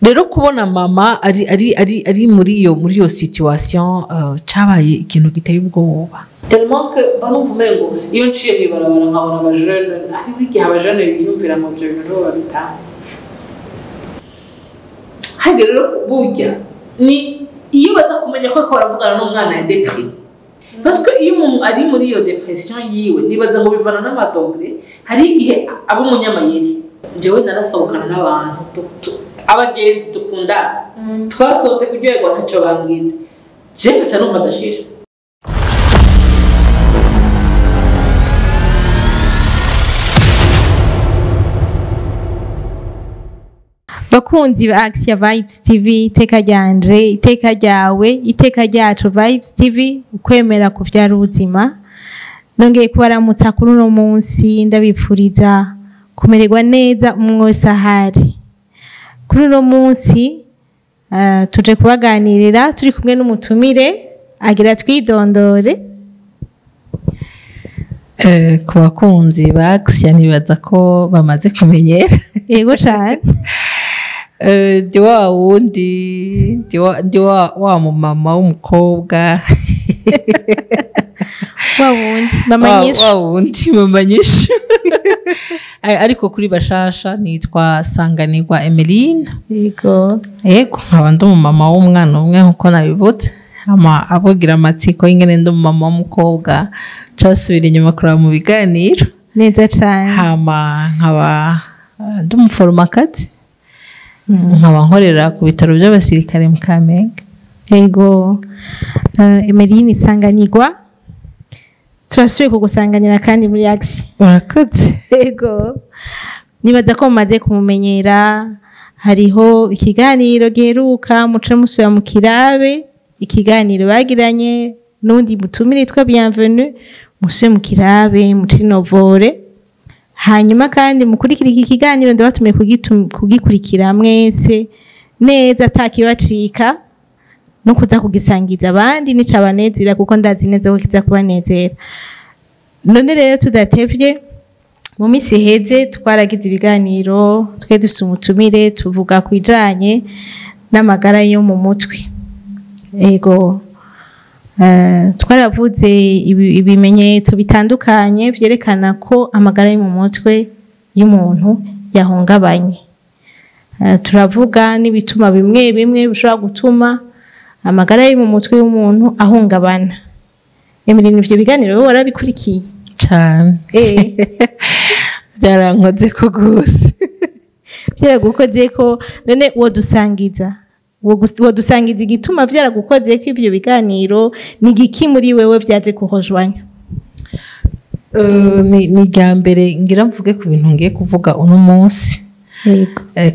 rero kubona mama ari muri iyo situation cabaye ikintu giteye ubwoba tellement que banumva ngo iyo nciye kwibarabara nkabona abajene ari wiki abajene biyumvira mu byo bintu babitaho hage rero burya ni iyo baza kumenya ko baravugana n'umwana ya depri parce que iyo umuntu ari muri iyo depression yiwe nibaza ngo bivana n'amadogre hari igihe abo munyamayeri jewe narasohokana n'abantu abagenzi dukunda twasohotse kuryoherwa ntacyo bambwize je nkaca numva ndashisha bakunzi ba Axia Vibes TV iteka ryanje iteka ryawe iteka ryacu Vibes TV ukwemera kuvyara ubuzima nongeye kubaramutsa kuri uno munsi ndabipfuriza kumererwa neza umwose ahari kuri uno munsi tuje kubaganirira turi kumwe n'umutumire agira twidondore ku bakunzi ba Axia nibaza ko bamaze kumenyera yego cyane ndi wa wundi ndi wa mama w'umukobwa wa wundi mama nyishu ariko kuri bashasha nitwa Sanganirwa Emeline yego nkaba ndi umumama w'umwana umwe nkuko nabibutse ama abogira amatsiko y'ingene ndi umumama w'umukobwa cyasubira inyuma kuraba mu biganiro neza cyane hama nkaba ndi umuforomakazi nkaba nkorera ku bitaro by'abasirikare mu Kamenge yego Emeline Sanganirwa turasubiye kugusanganira kandi muri Axia urakoze yego nibaza ko mumaze kumumenyera hariho ikiganiro giheruka muce musubira mu kirabe ikiganiro bagiranye n'undi mutumire yitwa Bienvenue musubire mu kirabe muci Novore hanyuma kandi mukurikira iki kiganiro ndabatumiye kugikurikira mwese neza atakibacika no kuza kugisangiza abandi nicabanezera kuko ndazi neza ko kiza kubanezera none rero tudatevye mu misi heze twaragize ibiganiro twe dusumutumire tuvuga kwijanye n'amagara yo mu mutwe yego twaravuze ibimenyetso bitandukanye byerekana ko amagara yo mu mutwe y'umuntu yahungabanye turavuga n'ibituma bimwe bimwe bishobora gutuma amagara yo mu mutwe y'umuntu ahungabana Emeline ivyo biganiro wowe warabikurikiye cyane byarankoze ko gose byaragukoze ko none wodusangiza igituma byaragukoze ko ivyo biganiro ni giki muri wewe byaje kuhojwanya ni rya mbere ngira mvuge ku bintu ngiye kuvuga uno munsi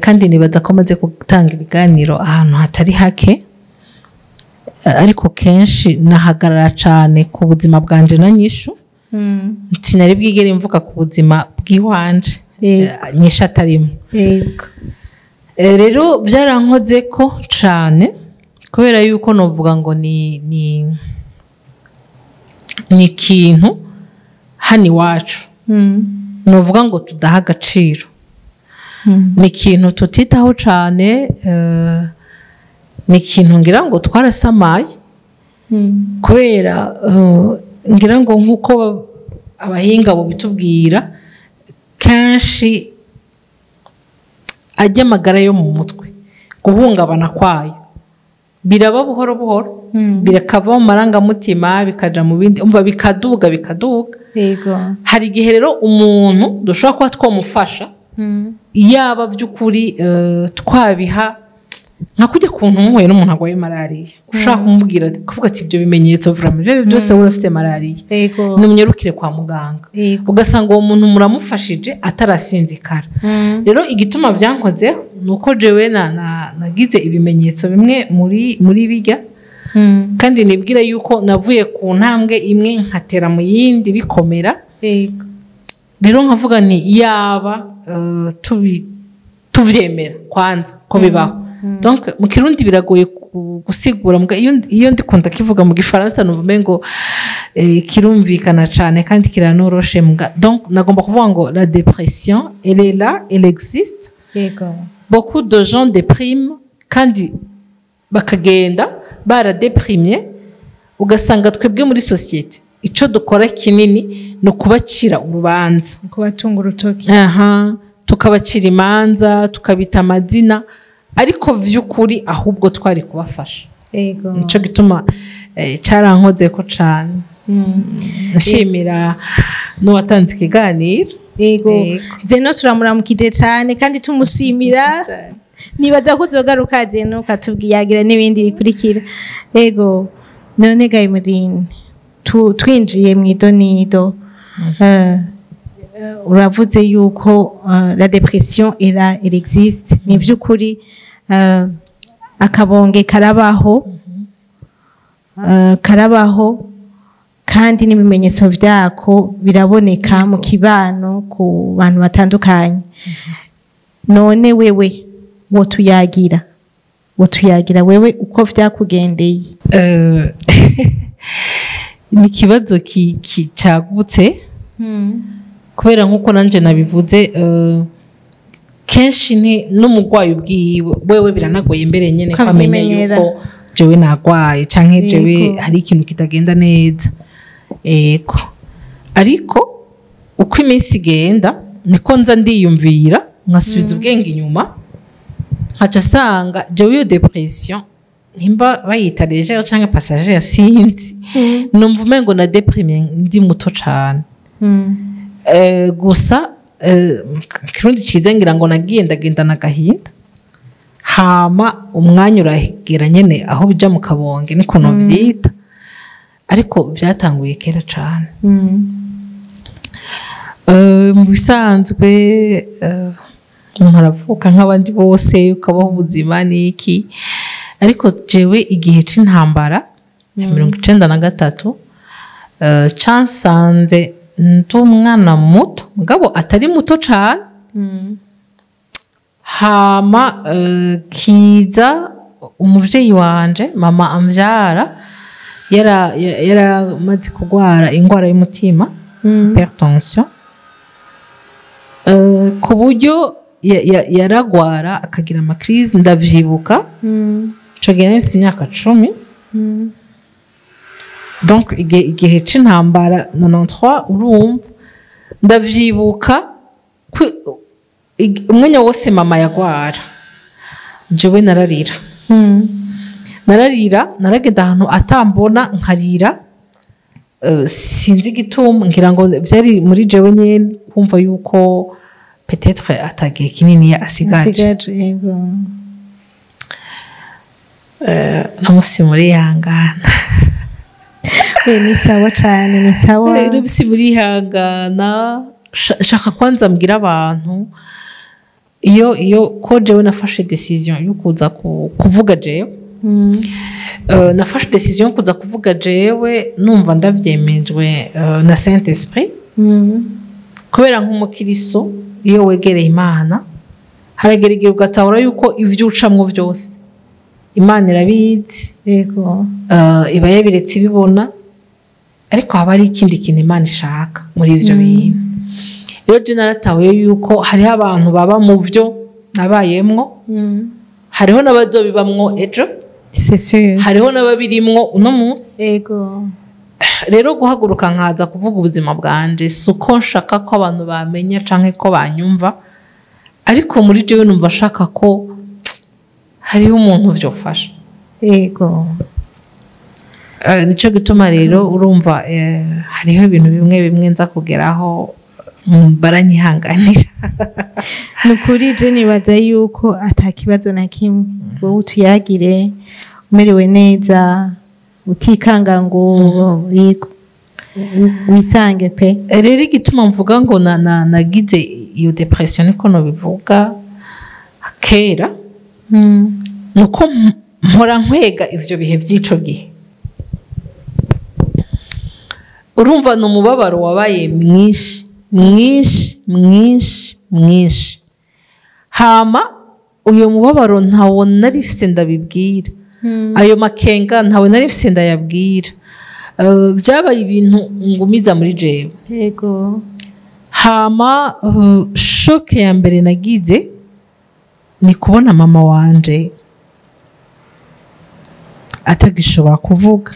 kandi nibaza ko maze gutanga ibiganiro ahantu hatari hake ariko kenshi nahagarara cyane ku buzima bwanje na nyishu ntinari bwigere mvuga ku buzima bw'iwanje nyisha atarimo rero byarankoze ko cyane kubera yuko novuga ngo ni ikintu hano iwacu novuga ngo tudaha agaciro ni ikintu tutitaho cyane ni ikintu ngira ngo twarasamaye kubera ngira ngo nk'uko abahinga bo bitubwira kenshi ajya amagara yo mu mutwe guhungabana kwayo biraba buhoro buhoro birakava mu marangamutima bikaja mu bindi umva bikaduga yego hari igihe rero umuntu dushobora kuba twamufasha yaba by'ukuri twabiha nka kujya kuntu umuhuye n'umuntu agwaye malariya ushaka kumubwira kuvuga ati ibyo bimenyetso vraiment byo byose urafite malariya n'umunyarukire kwa muganga ugasanga uwo muntu muramufashije atarasinzikara rero igituma byankoze nuko jewe nagize ibimenyetso bimwe muri bijya kandi nibwira yuko navuye ku ntambwe imwe nkatera mu yindi bikomera rero nkavuga nti yaba tuvyemera kwanza ko bibaho donc mu kirundi biragoye gusigura iyo ndikunda kivuga mu gifaransa nuvume ngo kirumvikana cyane kandi kiranoroshe donc nagomba kuvuga ngo la dépression elle est là elle existe beaucoup de gens dépriment kandi bakagenda baradeprimye ugasanga twebwe muri societe ico dukora kinini no kubacira urubanza kubatunga urutoki tukabacira imanza tukabita amazina ariko vy'ukuri ahubwo twari kubafasha yego nico gituma cyarankoze ko cane nshimira n'uwatanze ikiganiro yego Zeno turamuramukije cyane kandi tumushimira nibaza ko uzogaruka Zeno ukatubwiyagira n'ibindi bikurikira yego none Gayumurine twinjiye mu idonido uravuze yuko la dépression elle existe ni by'ukuri akabonge karabaho kandi n'ibimenyetso byako biraboneka mu kibano ku bantu batandukanye none wewe wotuyagira wewe uko vyakugendeye ni ikibazo cyagutse kubera nk'uko nanje nabivuze kenshi n'umurwayi ubwiwe wewe biranagoye mbere nyene kwamenya yuko jewe nagwaye canke jewe hari ikintu kitagenda neza ego ariko uko iminsi igenda niko nza ndiyumvira nkasubiza ubwenge inyuma nkaca asanga jewe iyo depression nimba bayita légère canke passagère sinzi numva umengo na deprime ndi muto cane gusa kirundi cize ngira ngo nagiye ndagendana agahinda hama umwanya urahegera nyene aho bija mu kabonge niko novyita ariko byatanguye kera cane mu bisanzwe umuntu aravuka nk'abandi bose ukabaho ubuzima n'iki ariko jewe igihe c'intambara ya 1993 cansanze ndi umwana muto mugabo atari muto cane hama kiza umuvyeyi wanje mama amvyara yaramaze kugwara ingwara y'umutima hypertension ku buryo yaragwara akagira amakrize ndavyibuka ico gihe nafise imyaka 10 donc igihe c'intambara 93 urumva ndavyibuka umwanya wose mama yagwara jewe nararira naragenda ahantu atambona nkarira sinzi igituma ngira ngo byari muri jewe nyene kumva yuko peut-être atagiye kinini asigaje yego namusi muri yangana ni sawa cyane ni sawa rero bisi muri yangana shaka kwanza mbwira abantu iyo ko jewe nafashe decision yo kuza kuvuga jewe nafashe decision yo kuza kuvuga jewe numva ndavyemejwe na Saint Esprit kubera nk'umukiriso iyo wegereye Imana harageragera ugatahura yuko ivyo ucamwo byose Imana irabizi yego iba yabiretse ibibona ariko haba ari ikindi kintu Imana ishaka muri ivyo bintu rero je naratahuye yuko hariho abantu baba mu vyo nabayemwo hariho n'abazobibamwo ejo c'est sûr hariho n'ababirimwo uno munsi yego rero guhaguruka nkaza kuvuga ubuzima bwanje suko nshaka ko abantu bamenya canke ko banyumva ariko muri jewe numva ashaka ko hariho umuntu vyofasha yego nico gituma rero urumva hariho ibintu bimwe nza kugeraho baranyihanganira nukuri je nibaza yuko atakibazo na kimwe wowe utuyagire umerewe neza utikanga ngo wisange pe rero igituma mvuga ngo nagize iyo depression niko no bivuga kera nuko mpora nkwega ivyo bihe by'ico gihe urumva no mubabaro wabaye mwinshi hama uyo mubabaro ntawo narifise ndabibwira ayo makenga ntawe narifise ndayabwira byabaye ibintu ngumiza muri jewe yego hama shoke ya mbere nagize ni kubona mama wanje atagishobora kuvuga,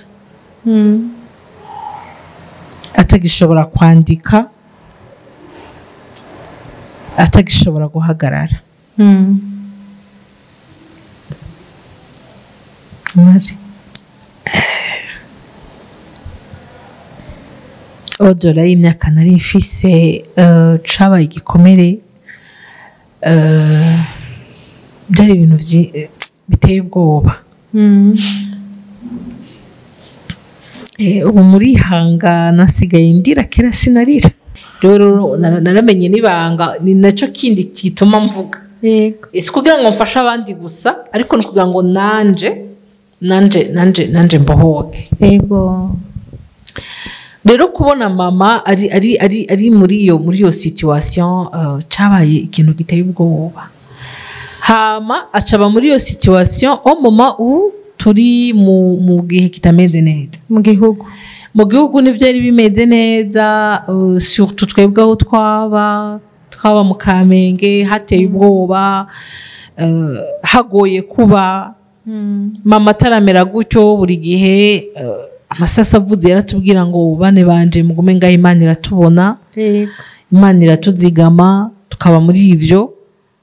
atagishobora kwandika, atagishobora guhagarara. odora y'imyaka nari mfise cabaye igikomere, byari ibintu biteye ubwoba. ubu murihangana nsigaye ndira, kera sinarira. rero naramenye n'ibanga, ni nacyo kindi gituma mvuga. ese kugira ngo mfashe abandi gusa, ariko ni kugira ngo nanje mbohoke. rero kubona mama ari muri iyo situation cabaye ikintu giteye ubwoba. hama acaba muri iyo situation au moment où turi mu gihe kitameze neza mu gihugu n'ivyari bimeze neza, surtout twebwe aho twaba mu Kamenge hateye ubwoba, hagoye kuba. mama ataramera gutyo, buri gihe amasasa avuze yaratubwira ngo bane banje mugume ngaho, Imana iratubona, Imana iratuzigama, tukaba muri ibyo.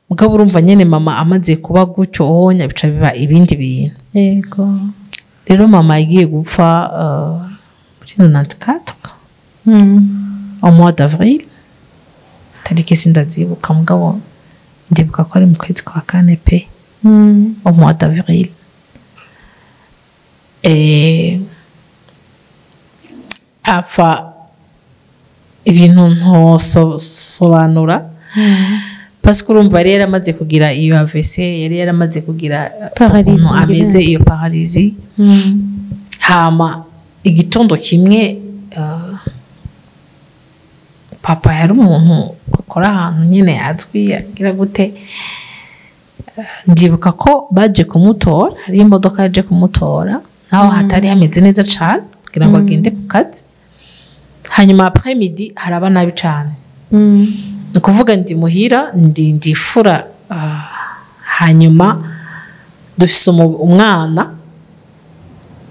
mugabo urumva nyene mama amaze kuba gutyo honya bica biba ibindi bintu. rero mama yagiye gupfa muri 94 au mois d'avril, tariki sindazibuka, mugabo ndibuka ko ari mu kwezi kwa kane pe, au mois d'avril. apfa ibintu ntosobanura, parce que urumva yari yaramaze kugira iyo AVC, yari yaramaze kugira ameze iyo paralysie. hama igitondo kimwe papa yari umuntu akora ahantu nyine azwi, agira gute, ndibuka ko baje kumutora, hari imodoka yaje kumutora, naho hatari hameze neza cyane kugira ngo agende ku kazi. hanyuma après midi haraba nabi cyane, ni kuvuga ndi muhira ndifura. hanyuma dufise umwana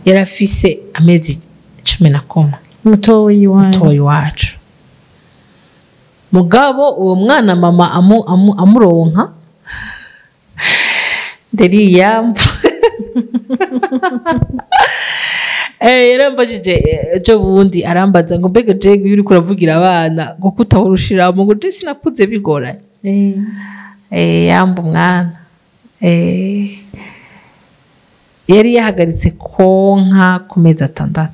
yarafise amezi 11, mutoyi wacu. mugabo uwo mwana mama amuronka nderiyamba. yarambajije ejo bundi, arambaza ngo mbega Jegu iyo uriko uravugira abana ngo kutahurushiramo, ngo je sinakuze bigoranye. yamba umwana yari yahagaritse konka ku mezi 6,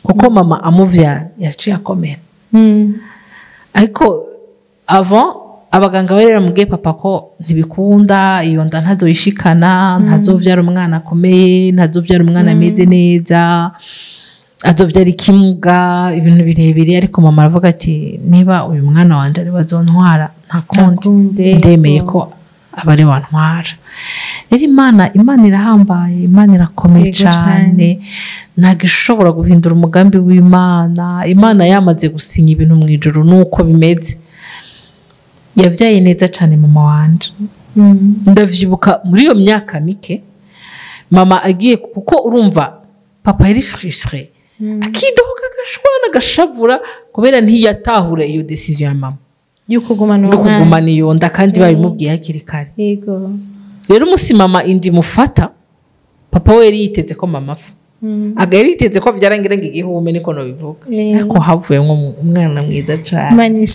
kuko mama amuvyara yaciye akomera. ariko avant abaganga bari baramubwiye papa ko ntibikunda, iyo nda ntazoyishikana, ntazovyara umwana akomeye, ntazovyara umwana ameze neza, azovyara ikimuga, ibintu birebire. ariko mama aravuga ati niba uyu mwana wanje ari bazontwara, nta kundi ndemeye ko abari wantwara. rero Imana irahambaye, Imana irakomeye cyane, ntabwo ishobora guhindura umugambi w'Imana. Imana yamaze gusinya ibintu mu ijuru nuko bimeze. yavyaye neza cyane mama wanje. ndavyibuka muri iyo myaka mike mama agiye, kuko urumva papa yari frustré, akidohoka agashwana agashavura kubera ntiyatahure iyo decision ya mama yo kugumana iyo nda, kandi babimubwiye hakiri kare. rero umunsi mama indi mufata, papa we yari yiteze ko mama apfa, yari yiteze ko vyarangira ngo igihume, niko no bivuga, ariko havuyemo umwana mwiza cyane.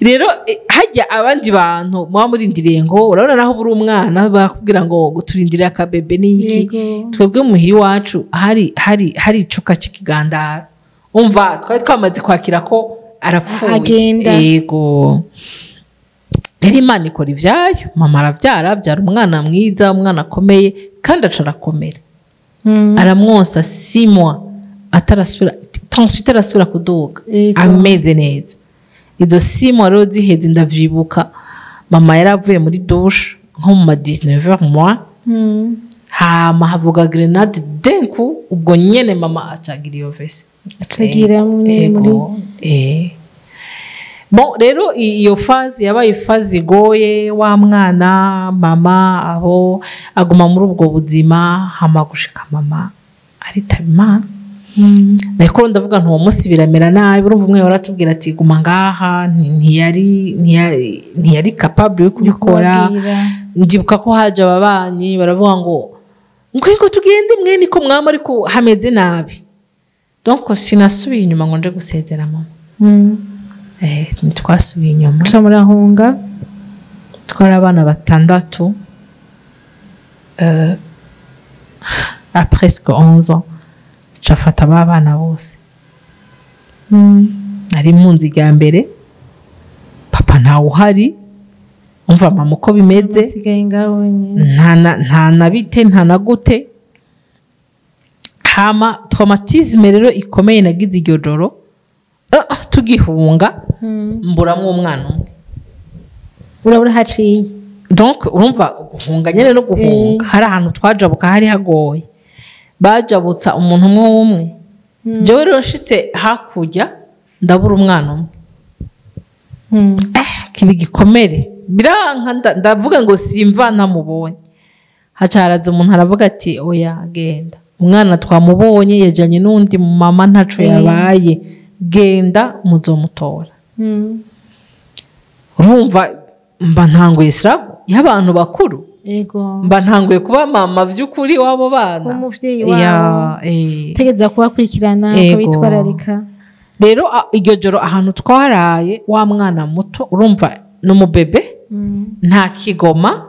rero hajya abandi bantu muba murindiriye ngo urabona naho buri umwana bakubwira ngo turindire akabebe n'iki. twebwe muhiri wacu hari icuka cy'ikigandara, umva twari twamaze kwakira ko arapfuye. yego rero Imana ikora ivyayo, mama abyara umwana mwiza, umwana akomeye, kandi acarakomera. aramwonsa 6 mois atarasubira kuduga, ameze neza. izo 6 mois rero ziheze ndavyibuka mama yaravuye muri douche nko mu 19h moi, hama havuga grenade denku, ubwo nyene mama acagira iyo vese, acagira muri bon rero iyo fazi yabaye fazi igoye wa mwana mama aho aguma muri ubwo buzima hama gushika mama aritaba Imana ariko ndavuga ntuwo munsi biramera nabi urumva umwe yaratubwira ati guma ngaha ntiyari capable yo kubikora ndibuka ko haje ababanyi baravuga ngo tugende mwe niko mwama ariko hameze nabi donc sinasubiye inyuma ngo nje gusezera mama ntitwasubiye inyuma murahunga twari abana 6 à presque 11 ans cafata abana bose ari munzi rya mbere papa ntawe uhari umva mama uko bimeze nta nabite nta nagute hama traumatisme rero ikomeye nagize iryo joro tugihunga mburamwo umwana umwe urabura haciye donc urumva guhunga nyene no guhunga hari ahantu twajabuka hari hagoye bajabutsa umuntu umwe jewe rero nshitse hakurya ndabura umwana umwe kibi gikomere biranka ndavuga ngo simva ntamubonye hacaraza umuntu aravuga ati oya genda umwana twamubonye yajanye n'undi mama ntaco yabaye genda muzomutora urumva mba ntanguye sirago y'abantu bakuru mba ntanguye kuba mama vy'ukuri wabo bana umuvyeyi wabo tegeza kubakurikirana kubitwararika rero iryo joro ahantu twaraye wa mwana muto urumva n'umubebe nta kigoma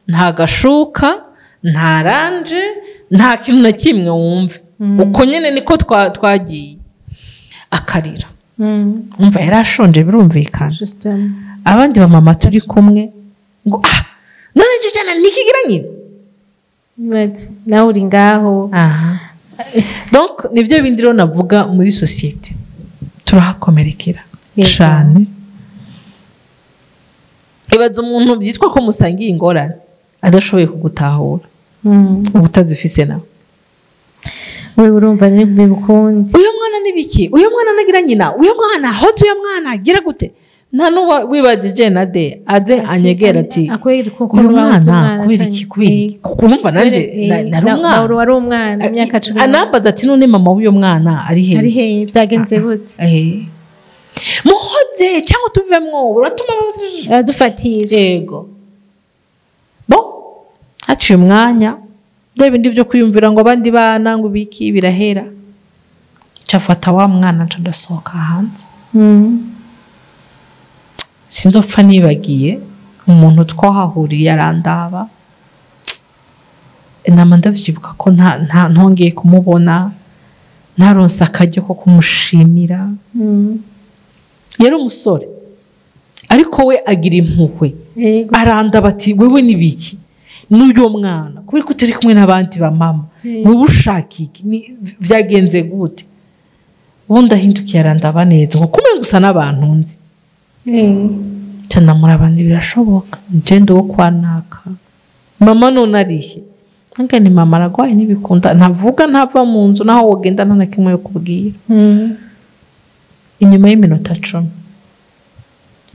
nta gashuka nta ranje nta kintu na kimwe wumve uko nyene niko twagiye akarira umva yarashonje birumvikana abandi ba mama turi kumwe ngo none cyo cyane nikigira nyine nawe uri ngaho donc nivyo bindi rero navuga muri societe turahakomerekera cyane ibaza umuntu byitwa ko musangiye ingorane adashoboye kugutahura ubutazifise nawe wewe urumva ntibibukunze uyo mwana nibiki uyo mwana nagira nyina uyo mwana hoze uyo mwana gira gute nta nuwa wibagije na de aze anyegera ati uyu mwana kubiri kumva nanje nari umwana wari umwana imyaka 10 anambaza ati none mama w'uyo mwana ari he byagenze gute muhoze cyangwa tuvemwo uratuma aradufatira yego bon haciye umwanya bya bindi byo kwiyumvira ngo abandi bana ngo biki birahera cyafata wa mwana ndasohoka hanze sinzopfa nibagiye umuntu twahahuriye arandaba inama ndavyibuka ko nta ntongeye kumubona ntaronse akaryo ko kumushimira yari umusore ariko we agira impuhwe arandaba ati wewe nibiki n'uyo mwana kubera ko utari kumwe n'abandi ba mama wewe ushaka iki byagenze gute ubundi ahindukiye arandaba neza ngo kumwe gusa n'abantu nzi cyane muri abantu birashoboka ngende wo kwanaka mama none arihe nka ni mama aragwaye nibikunda ntavuga ntava mu nzu naho wogenda nta kimwe yo kubwira inyuma y'iminota 10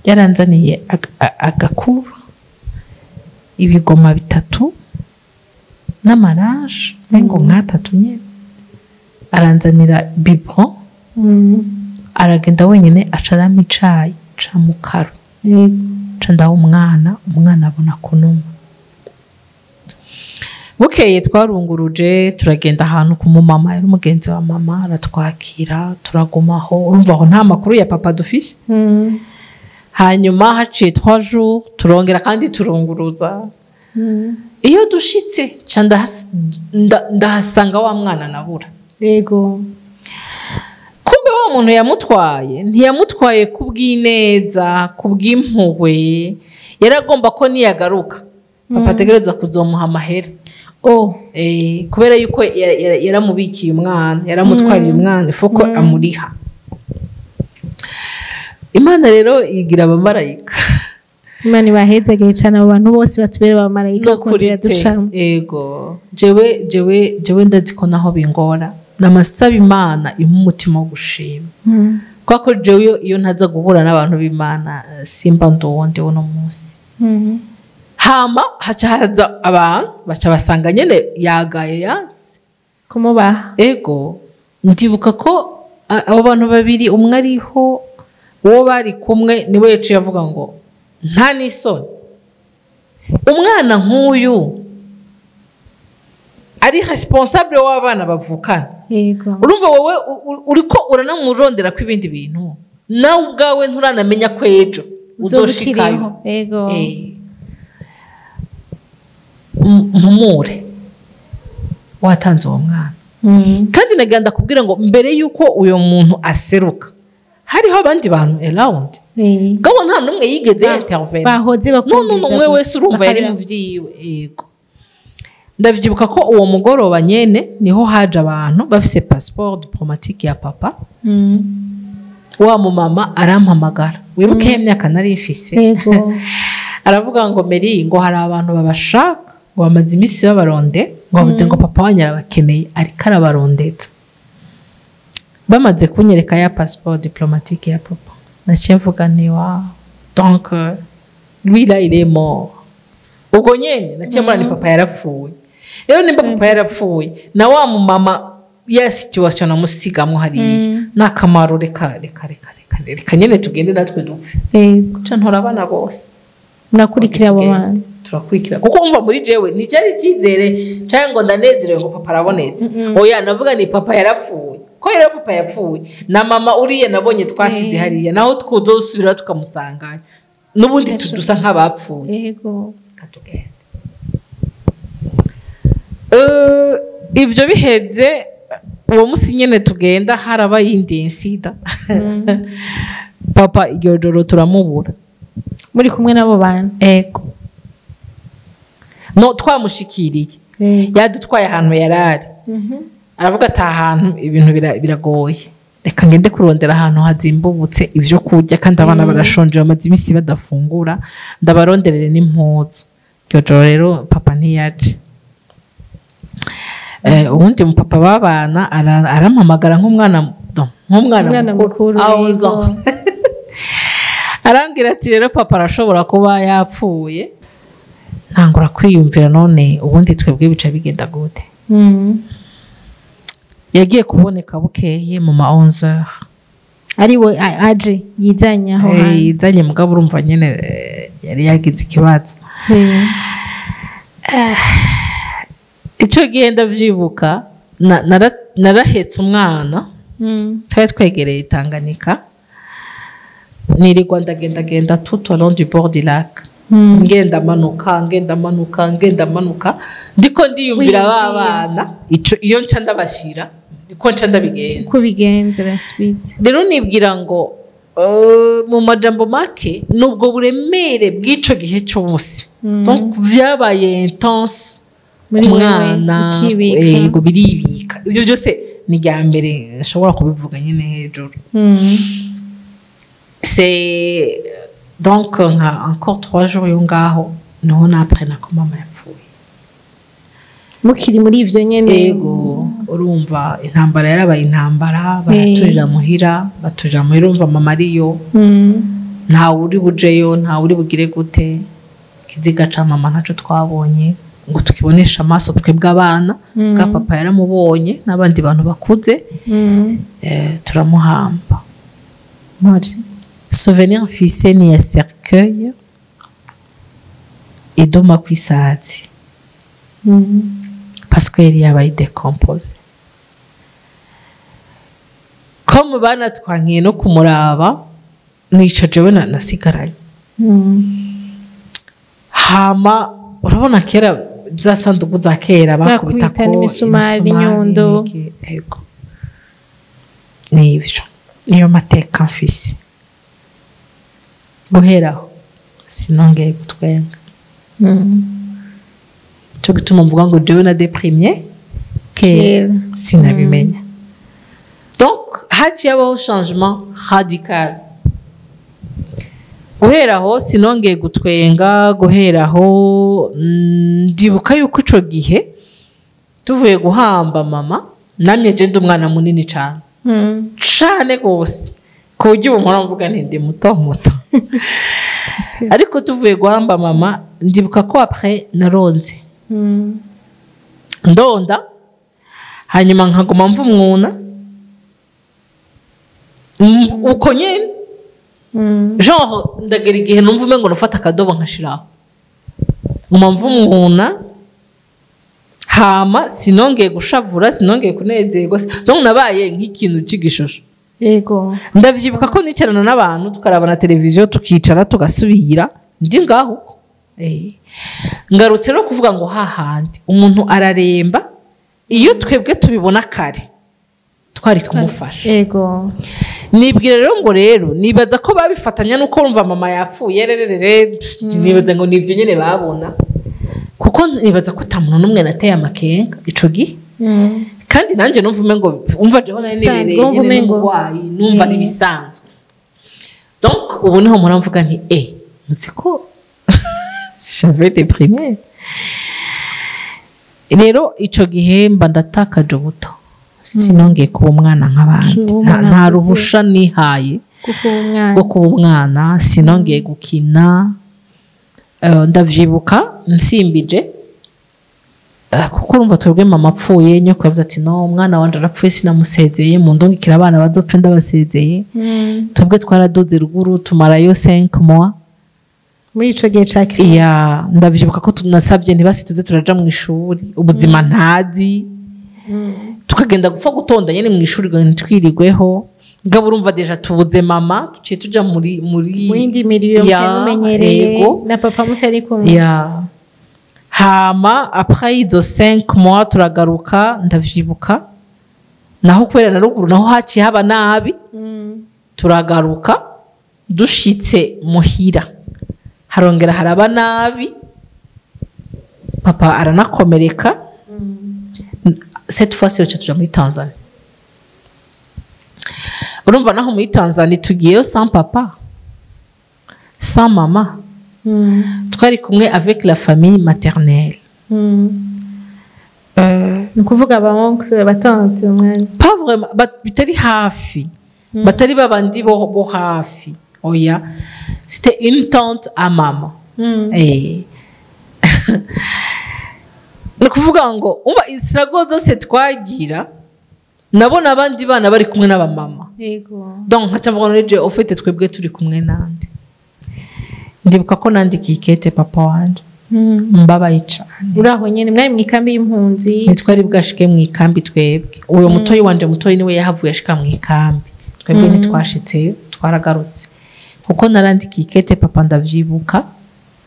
yaranzaniye agakuva ibigoma 3 n'amaraje ngo nkatatu nyene aranzanira biberon aragenda wenyine acaramo icayi camukaro canda umwana abona kunuma bukeye twarunguruje turagenda ahantu ku mumama yari umugenzi wa mama aratwakira turagumaho urumva aho nta makuru ya papa dufise hanyuma haciye 3 jours turongera kandi turunguruza iyo dushitse canda ndahasanga wa mwana nabura yego kumbe wa muntu yamutwaye ntiyamutwaye kubw'ineza kubw'impuhwe yaragomba ko niyagaruka papa ategerezwa kuzomuha amahera kubera yuko yaramubikiye umwana yaramutwariye umwana ifoko amuriha Imana rero igira abamarayika Imana ibahezageye cyane abo bantu bose batubere abamarayika kuri dushamo yego jewe ndazi ko naho bingora namasaba Imana umutima wo gushima kwako jewe iyo ntaza guhura n'abantu b'Imana simba nduwonde uno munsi hama haca haza abantu baca basanga nyene yagaye yansi kumubaha ego ndibuka ko abo bantu babiri umwe ariho uwo bari kumwe niwe yaciye avuga ngo nta n'isoni umwana nk'uyu ari responsable w'abana bavukana yego urumva wowe uriko uranamurondera ko ibindi bintu nawe ubwawe nturanamenya ko ejo uzoshikayo yego mpumure watanze uwo mwana kandi nagenda kubwira ngo mbere yuko uyo muntu aseruka hariho abandi bantu around gabo nta numwe yigeze intervene bahoze bakumviriza umwe wese urumva yari mu vyiwe yego ndavyibuka ko uwo mugoroba nyene niho haje abantu bafise passeport diplomatique ya papa wa mu mama arampamagara wibuke imyaka nari ifise yego aravuga ngo Meri ngo hari abantu babashaka ngo bamaze imisi babaronde ngo bavuze ngo papa wanyu arabakeneye ariko arabarondeza bamaze kunyereka ya passeport diplomatique ya papa naciye mvuga ni wa donc lui là il est mort ubwo nyene naciye mbona ni papa yarapfuye rero nimba papa yarapfuye na wa mu mama ya situation amusigamwe hariya nakamaro reka nyene tugende natwe dupfe yego ca ntora abana bose nakurikira abo bana turakurikira kuko umva muri jewe ni cyari cyizere cyangwa ngo ndanezerewe ngo papa arabonetse oya navuga ni papa yarapfuye ko rero papa yapfuye na mama uriye nabonye twasize hariya naho twudosubira tukamusanga nubundi tudusa nk'abapfuye yego katugende ibyo biheze uwo musi nyene tugenda haraba yindi insida papa iryo joro turamubura muri kumwe nabo bana ego no twamushikiriye yadutwaye ahantu yarari aravuga ati ahantu ibintu biragoye reka ngende kurondera ahantu hazimbubutse ivyo kurya kandi abana barashonje bamaze imisi badafungura ndabaronderere n'impuzu iryo joro rero papa ntiyaje ubundi mu papa babana arampamagara nk'umwana mukuru arambwira ati rero papa arashobora kuba yapfuye ntangura kwiyumvira none ubundi twebwe bica bigenda gute yagiye kuboneka bukeye mu ma 11h ari we aje yizanye aho yizanye mugabo urumva nyene yari yagize ikibazo icyo gihe ndavyibuka narahetse umwana twari twegereye Tanganyika nirirwa ndagenda tout au long du bord du lac ngenda manuka ndiko ndiyumvira babana iyo nca ndabashira niko nca ndabigenza kubigenza la suite rero nibwira ngo mu majambo make nubwo buremere bw'ico gihe cyose donc vyabaye intense umwana yego biribika ibyo byose ni rya mbere nshobora kubivuga nyine hejuru c'est donc encore 3 jours yo ngaho niho naprena ko mama yapfuye mukiri muri ivyo nyene yego urumva intambara yarabaye intambara baraturira muhira urumva mama ariyo nta uri bujeyo nta uri bugire gute kiziga ca mama ntaco twabonye ngo tukibonesha amaso twebwe abana bwa papa yaramubonye n'abandi bantu bakuze turamuhamba souvenir mfise ni ya cercueil idoma kwisazi parce que yari yabaye décomposé comme bana twankiye no kumuraba nico jewe nasigaranye hama urabona kera za sanduku za kera bakubita ko imisumari inyundo yego nivyo niyo mateka mfise guheraho sinongeye gutwenga cyo gituma mvuga ngo jewe na déprimé kera sinabimenya donc haciye abaho changement radical guheraho sinongeye gutwenga guheraho ndibuka yuko ico gihe tuvuye guhamba mama namye je ndi umwana munini cyane cyane gose ku buryo ubu nkora mvuga nti ndi muto ariko tuvuye guhamba mama ndibuka ko après naronze ndonda hanyuma nkaguma mva umwuna uko nyine genre ndagera igihe numva umengo nufata akadobo nkashiraho nguma mva umwuna hama sinongeye gushavura sinongeye kunezerwa donc nabaye nk'ikintu c'igishusho yego ndavyibuka ko nicarana n'abantu tukarabana televiziyo tukicara tugasubira ndi ngaho ngarutse no kuvuga ngo hahandi umuntu araremba iyo twebwe tubibona kare twari kumufasha yego nibwira rero ngo rero nibaza ko babifatanya nuko urumva mama yapfuye rerere nibaza ngo nivyo nyene babona kuko nibaza ko tamuntu numwe nateye amakenga ico gihe kandi nanje numva umengo umva je hona nibereye numva ibisanzwe donc ubu niho muramvuga nti nzi ko j'avais déprimé rero ico gihe mba ndatakaje ubuto sinongeye kuba umwana nk'abandi nta ruhusha nihaye bwo kuba umwana sinongeye gukina ndavyibuka nsimbije kuko urumva twebwe mama apfuye nyoko yavuze ati no umwana wanje arapfuye sinamusezeye mu ndungikira abana bazopfe ndabasezeye twebwe twaradoze ruguru tumarayo 5 mois muri ico gihe cakiri ndavyibuka ko tunasabye ntibasi tuze turaja mu ishuri ubuzima ntazi tukagenda gupfa gutonda nyene mu ishuri twirigweho ngabo urumva deja tubuze mama tuciye tuja muri indi miliyo mumenyereye na papa mutari kumwe hama après izo 5 mois turagaruka ndavyibuka naho kwera na ruguru naho haciye haba nabi turagaruka dushitse muhira harongera haraba nabi papa aranakomereka cette fois c'est tuja muri Tanzania urumva naho muri Tanzania tugiyeyo sans papa sans mama twari kumwe avec la famille maternelle ni kuvuga ba oncle batante umwana pas vraiment bitari hafi batari babandi bo hafi oya c'était une tante à maman ni kuvuga ngo umva isrago zose twagira nabona abandi bana bari kumwe n'abamama yego donc nkacavuga ngo je ofete twebwe turi kumwe nande ndibuka ko nandikiye ikete papa wanje mbabaye cyane uraho nyene mwari mu ikambi y'impunzi nitwari bwashike mu ikambi twebwe uyo mutoyi wanje mutoyi niwe yahavuye ashika mu ikambi twebwe nitwashitse twaragarutse kuko narandikiye ikete papa ndavyibuka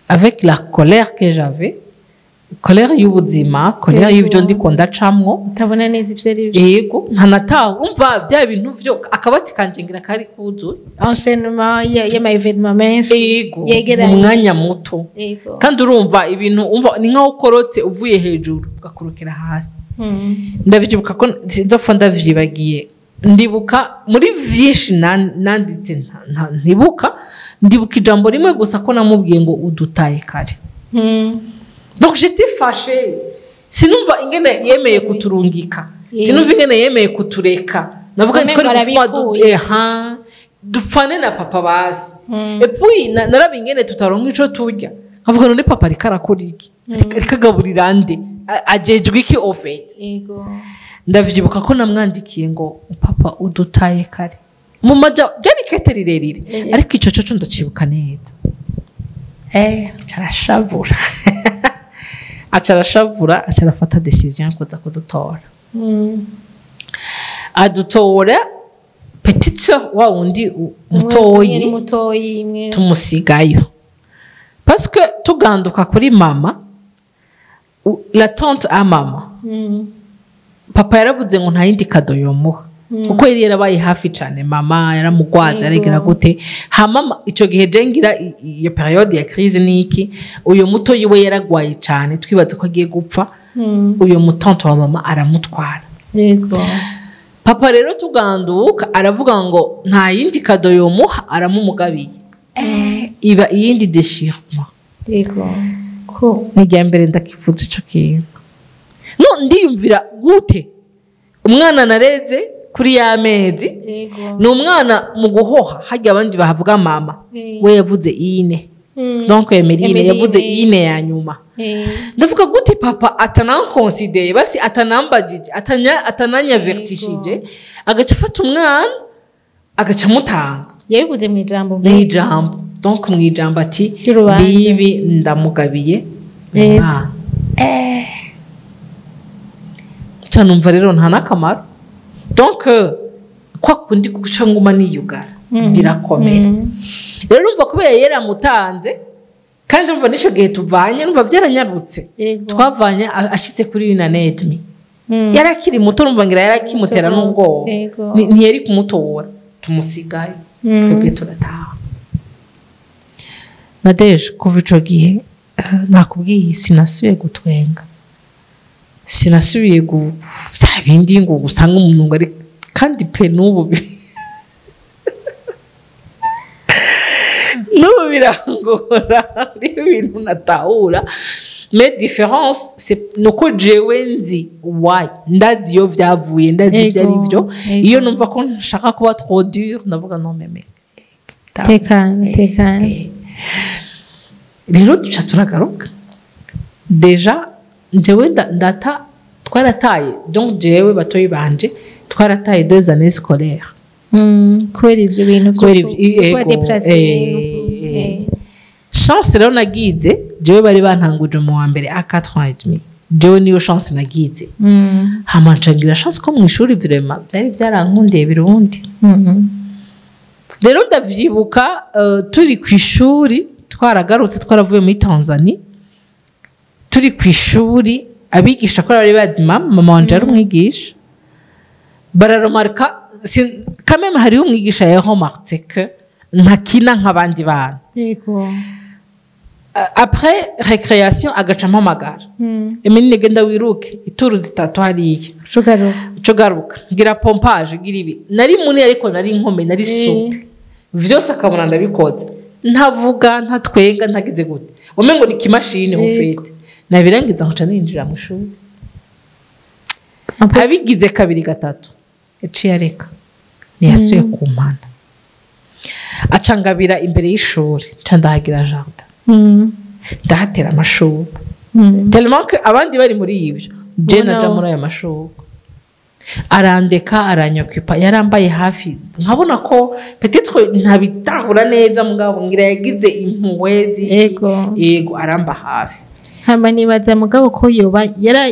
avec la colère que j'avais colère y'ubuzima colère y'ibyo ndiko ndacamwo utabona neza ivyo ari byo yego ntanataho umva bya bintu vyo akabati kanjingira kari kuzu enchaînement y'ama événement menshi yegeranye umwanya muto kandi urumva ibintu umva ni nkaho ukorotse uvuye hejuru ugakurukira hasi ndavyibuka ko nzopfa ndavyibagiye ndibuka muri vyinshi nanditse ntibuka ndibuka ijambo rimwe gusa ko namubwiye ngo udutaye kare donc j'étais fâchée sinumva ingene yemeye kuturungika sinumva ingene yemeye kutureka navuga niko gufuma dufane na papa basi et puis narabe ingene tutaronka ico turya nkavuga none papa ariko arakora iki ariko agaburira nde ajejwe iki ofete yego ndavyibuka ko namwandikiye ngo papa udutaye kare mu maja byari kete rirerire ariko ico cyo ndacibuka neza carashavura acarashavura acarafata decision kuza kudutora adutora petite wa undi mutoyi tumusigayo parce que tuganduka kuri mama la tante à mama papa yaravuze ngo nta yindi kado yomuha kuko yari yarabaye hafi cyane mama yaramugwaza yaregera gute mama ico gihe jengira iyo periode ya crise niki uyo muto yiwe yaragwaye cyane twibaza ko agiye gupfa uyo mutante wa mama aramutwara yego papa rero tuganduka aravuga ngo nta yindi kado yomuha aramumugabiye iba iyindi déchirement yego ko nijya mbere ndakivuze ico kintu no ndiyumvira gute umwana nareze kuri y'amezi Yego. ni umwana mu guhoha hajya abandi bahavuga mama we yavuze ine donc Emeline yavuze ine ya nyuma ndavuga gute papa atanankonsideye basi atanambagije atananyavertishije agaca afata umwana agaca amutanga yabivuze mu ijambo donc mu ijambo ati Y'urubanza. bibi ndamugabiye umwana cyane umva rero nta n'akamaro donc kwa kundi guca nguma niyugara birakomera rero urumva kubera yaramutanze kandi urumva n'icyo gihe tuvanye urumva byaranyarutse Yego. twavanye ashyitse kuri unanetmi yari akiri muto urumva ngira yari akimutera n'ubwoba Yego. ntiyari kumutora tumusigaye twebwe turataha nadeje kuva icyo gihe nakubwiye sinasubiye gutwenga sinasubiye bya bindi ngo usanga umuntu ngo ari kandi pe n'ubu n'ubu birangora hariho ibintu natahura mais différence c'est nuko jewe nzi why ndazi iyo vyavuye ndazi ibyo ari byo iyo numva ko nshaka kuba trop dur ndavuga non meme tekana rero duca turagaruka deja jewe ndata twarataye donc jewe batoyi banje twarataye 2 années scolaires kubera ibyo bintu byo déplacer chance rero nagize jewe bari bantanguje mu wa mbere a 4 ans et demi jewe niyo chance nagize hamancangira chance ko mu ishuri vraiment byari byarankundiye birundi rero ndavyibuka turi ku ishuri twaragarutse twaravuye muri Tanzania turi ku ishuri abigisha ko bari bazi mama wanje ari umwigisha bararomarka quand même hariho umwigisha yaremarque que ntakina nk'abandi bana yego après récréation agacamo amagara Emeline genda wiruke ituru zitatu hariya cugaruka ngira pompage gira ibi nari muni ariko nari inkome nari souple vyose akabona ndabikoze ntavuga ntatwenga ntagize gute umengo ni kimashine ufite nabirangiza nkaca ninjira mu shuri abigize kabiri gatatu yaciye areka ntiyasuye ku mpana acangabira imbere y'ishuri nca ndahagira jardin ndahatera amashurwe tellement que abandi bari muri ivyo je naja muri ayo mashurwe arandeka aranyokipa yarambaye hafi nkabona ko peut-être ntabitahura neza mugabo ngira yagize impuwezi yego aramba hafi hama nibaza mugabo ko yoba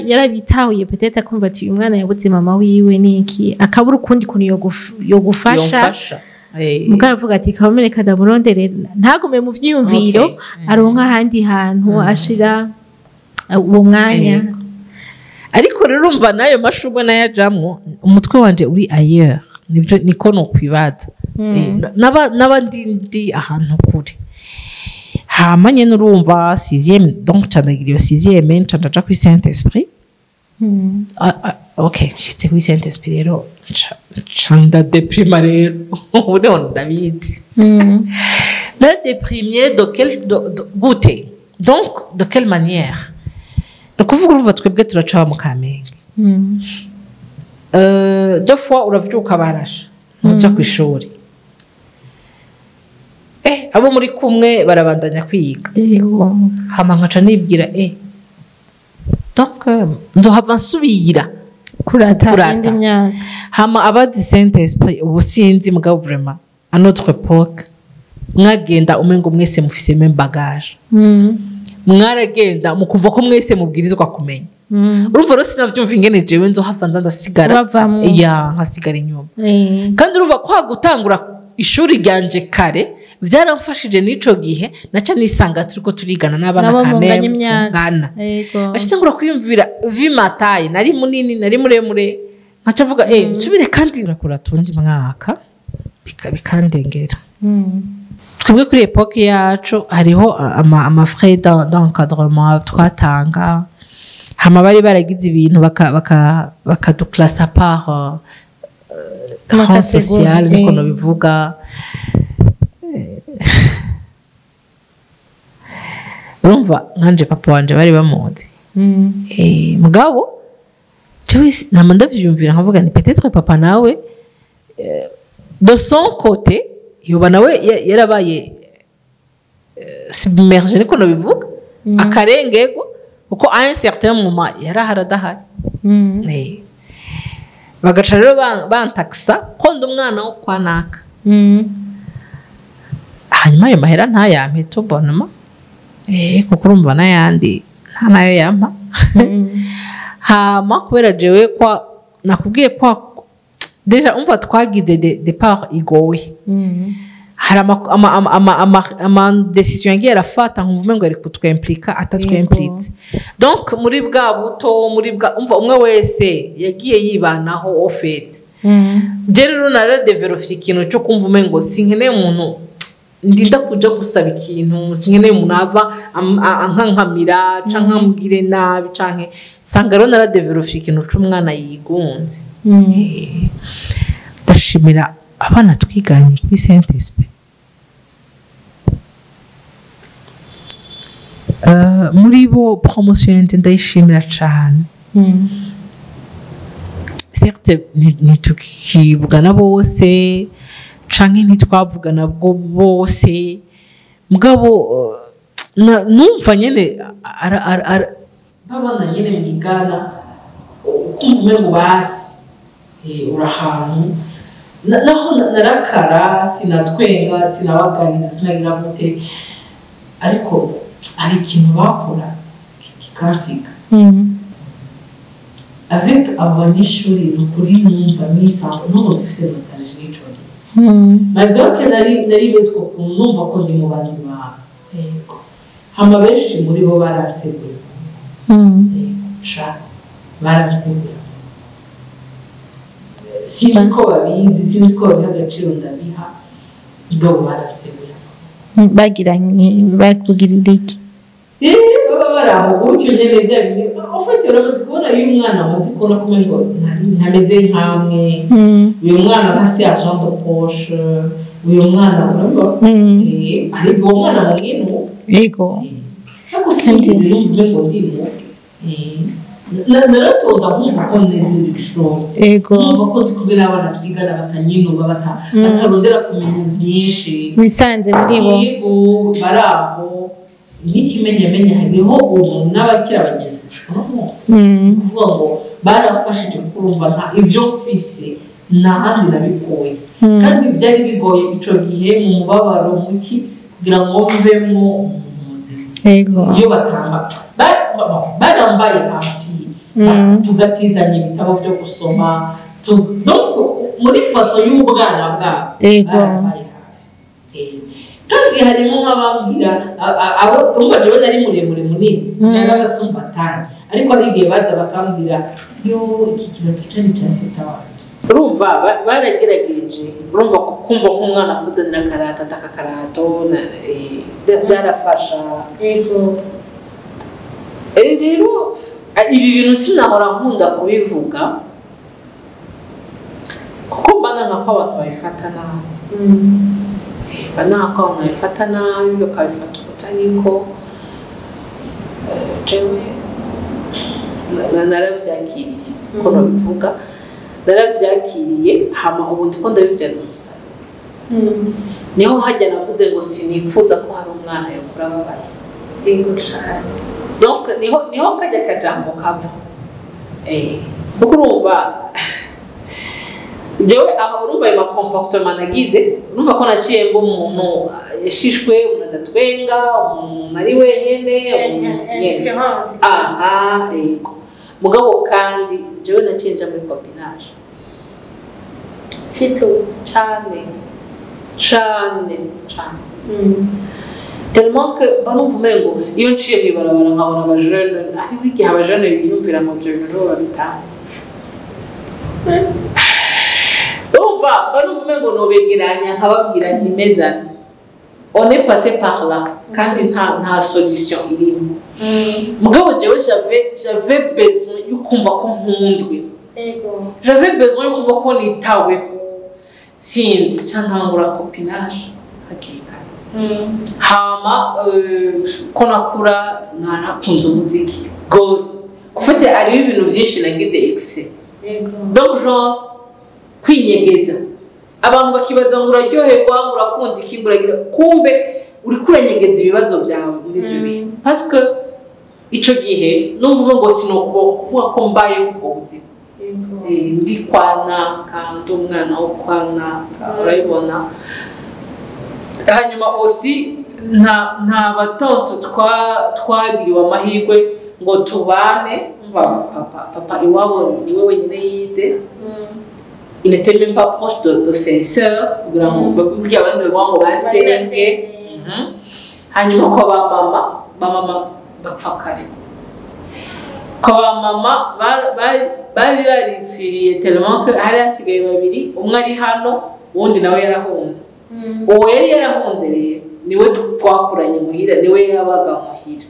yarabitahuye peut-être akumva ati uyu mwana yabuze mama wiwe niki akabura ukundi kuntu yo gufasha mugabo avuga ati kamereka ndamurondere ntagume mu vyiyumviro aronka ahandi hantu ashira uwo mwanya ariko rero urumva nayo mashurwe nayajamwo umutwe wanje uri ailleurs nibyo niko no kwibaza n'abandi ahantu kure hamanye n'urumva 6e donc cyandagira iyo 6e cyandaja kuri Saint-Esprit ok shitse kuri Saint-Esprit rero chanda déprima rero ubundi ndabizi la déprimé de quel goûter donc de quelle manière kuvuga uruva twebwe turaca mu Kamenge deux fois uravyuka barasha uja ku ishuri abo muri kumwe barabandanya kwiga hama nkaca nibwira donc nzohava nsubira kurata indi myaka hama abazi Saint-Esprit ubusinzi mugabo vraiment à notre époque mwagenda umengo mwese mufise même bagage mwaragenda mukuva ko mwese mubwirizwa kumenya urumva rero sinavyumva ingene jewe nzohava ndasigara nkasigara inyuma kandi urumva kwa gutangura ishuri ryanje kare byaramfashije n'ico gihe naca nisanga turiko turigana n'abana kamere ngana ashitangura kwiyumvira vimataye nari munini nari muremure nkaca vuga nsubire kandi nakura tundi mwaka bikandengera twebwe kuri epoque yacu hariho ama frais d'encadrement twatanga hama bari baragize ibintu bakaduklasa par rang social niko no bivuga urumva nkanje papa wanje bari bamuzi mugabo jewe nama ndavyumvira nkavuga ni peut-être papa nawe de son côté yoba nawe yarabaye submergé niko nabivuga akarengego kuko à un certain moment yaraharadahari bagaca rero bantakisa ko ndi umwana wo kwa naka hanyuma ayo mahera ntayampe tubonama kuko urumva n'ayandi nta nayo yampa hama kubera jewe kwa nakubwiye kwa deja umva twagize départ igoye hari ama decision yagiye arafata nkumva ngo ari kutwemplika atatwemplitse donc muri bwa buto muri bwa umva umwe wese yagiye yibanaho ofete je rero naradevelopye ikintu cyo kumva ngo sinkeneye umuntu ndinda kuja gusaba ikintu sinkeneye umuntu ava ankankamira canke ambwire nabi canke sanga rero naradevelopye ikintu c'umwana yigunze ndashimira abana twiganye kuri Saint-Esprit muri bo promotion yanje ndayishimira cyane certes ntitukivugana bose canke ntitwavugana bose mugabo numva nyene babana nyene mwigana ukumva ngo basi urahantu naho narakara sinatwenga sinabaganiriza sinagira gute ariko ari ikintu bakora kikasiga avec abanyeshuri n'ukuri numva nisanga n'ubu dufise nostalgie n'icyo malgré que nari bezwe ukuntu numva ko ndi mu bandi bawe hama benshi muri bo baraseguye baraseguye sinzi ko babizi sinzi ko babiha agaciro ndabiha ubwo baraseguye bakugirira iki baba bari aho gutyo nyine bya bindi ufite uramaze kubona uyu mwana amaze kubona ko ngo ntameze nkamwe uyu mwana ntafite agent de poche uyu mwana urabona ariko uwo mwana munini yego ariko sinzi yumva ngo ndimo naratonda nkumva ko neze ibishoro nkumva ko tukubera abana twigana batanyinuba batarondera kumenya byinshi bisanze muri bo yego baraho n'ikimenyamenye hariho umuntu n'abakira abagenzi bishobora hose kuvuga ngo barafashije kurumva nta ibyo mfise n'ahandi nabikuye kandi byari bigoye ico gihe mu mubabaro muki kugira ngo mvemwo yego iyo batamba barambaye hafi tugatizanya ibitabo byo gusoma donc muri faso y'ubwana bwabo barambaye hafi kandi harimo nk'abambwira abo urumva rero nari muremure munini n'abasumbatani ariko ari igihe baza bakambwira yo iki kintu cyari cya sister wanjye urumva baragerageje urumva kumva nk'umwana kuzanira karata atakakarato byarafasha yego rero ibi bintu sinahora nkunda kubivuga kuko mbana nk'ako abantu babifata nabi banako babifata nabi bakabifata ubutariko jewe naravyakiriye ko nabivuga naravyakiriye hama ubu ndiko ndabibyaza umusaruro niho hajya navuze ngo sinipfuza ko hari umwana yokura babaye yego cyane donc niho kajya kajambo kava kuko urumva jewe aho urumva ayo comportement nagize urumva ko naciye ngo umuntu yashishwe unadatwenga umuntu ari wenyene aha yego mugabo kandi jewe naciye nja muri copinage sito cyane tellement que banumva umengo iyo nciye mwibarabara nkabona abajene ariko igihe abajene biyumvira mu byo bintu babitaho urumva banumva umengo nobegeranya nkababwira ntimeza on est passé par là kandi nta solution irimo mugabo jewe j'avais besoin yo kumva ko nkunzwe j'avais besoin yo kumva ko nitaweho sinzi cyantangura copinage hakiri kare hama ko nakura narakunze umuziki gose ufite ari ibintu byinshi nagize excès donc genre kwinyegeza abantu bakibaza ngo uraryoherwa ngo urakunda iki ngo uragira kumbe uri kuranyegeza ibibazo byawe muri ibyo bintu parce que ico gihe numva ngo sinokuvuga ko mbaye ubwo buzima ndi kwanaka ndi umwana wo kwanaka urabibona hanyuma osi nta batonto twagiriwe amahirwe ngo tubane papa iwabo niwe wenyine yize il n'était même pas proche de ses sœurs kugira ngo babwire abandi bavuga ngo basenge hanyuma ko ba mama bapfa kare ko ba mama bari baripfiriye tellement que hari hasigaye babiri umwe ari hano uwundi nawe yarahunze uwo yari yarahunze rero niwe twakuranye muhira niwe yabaga muhira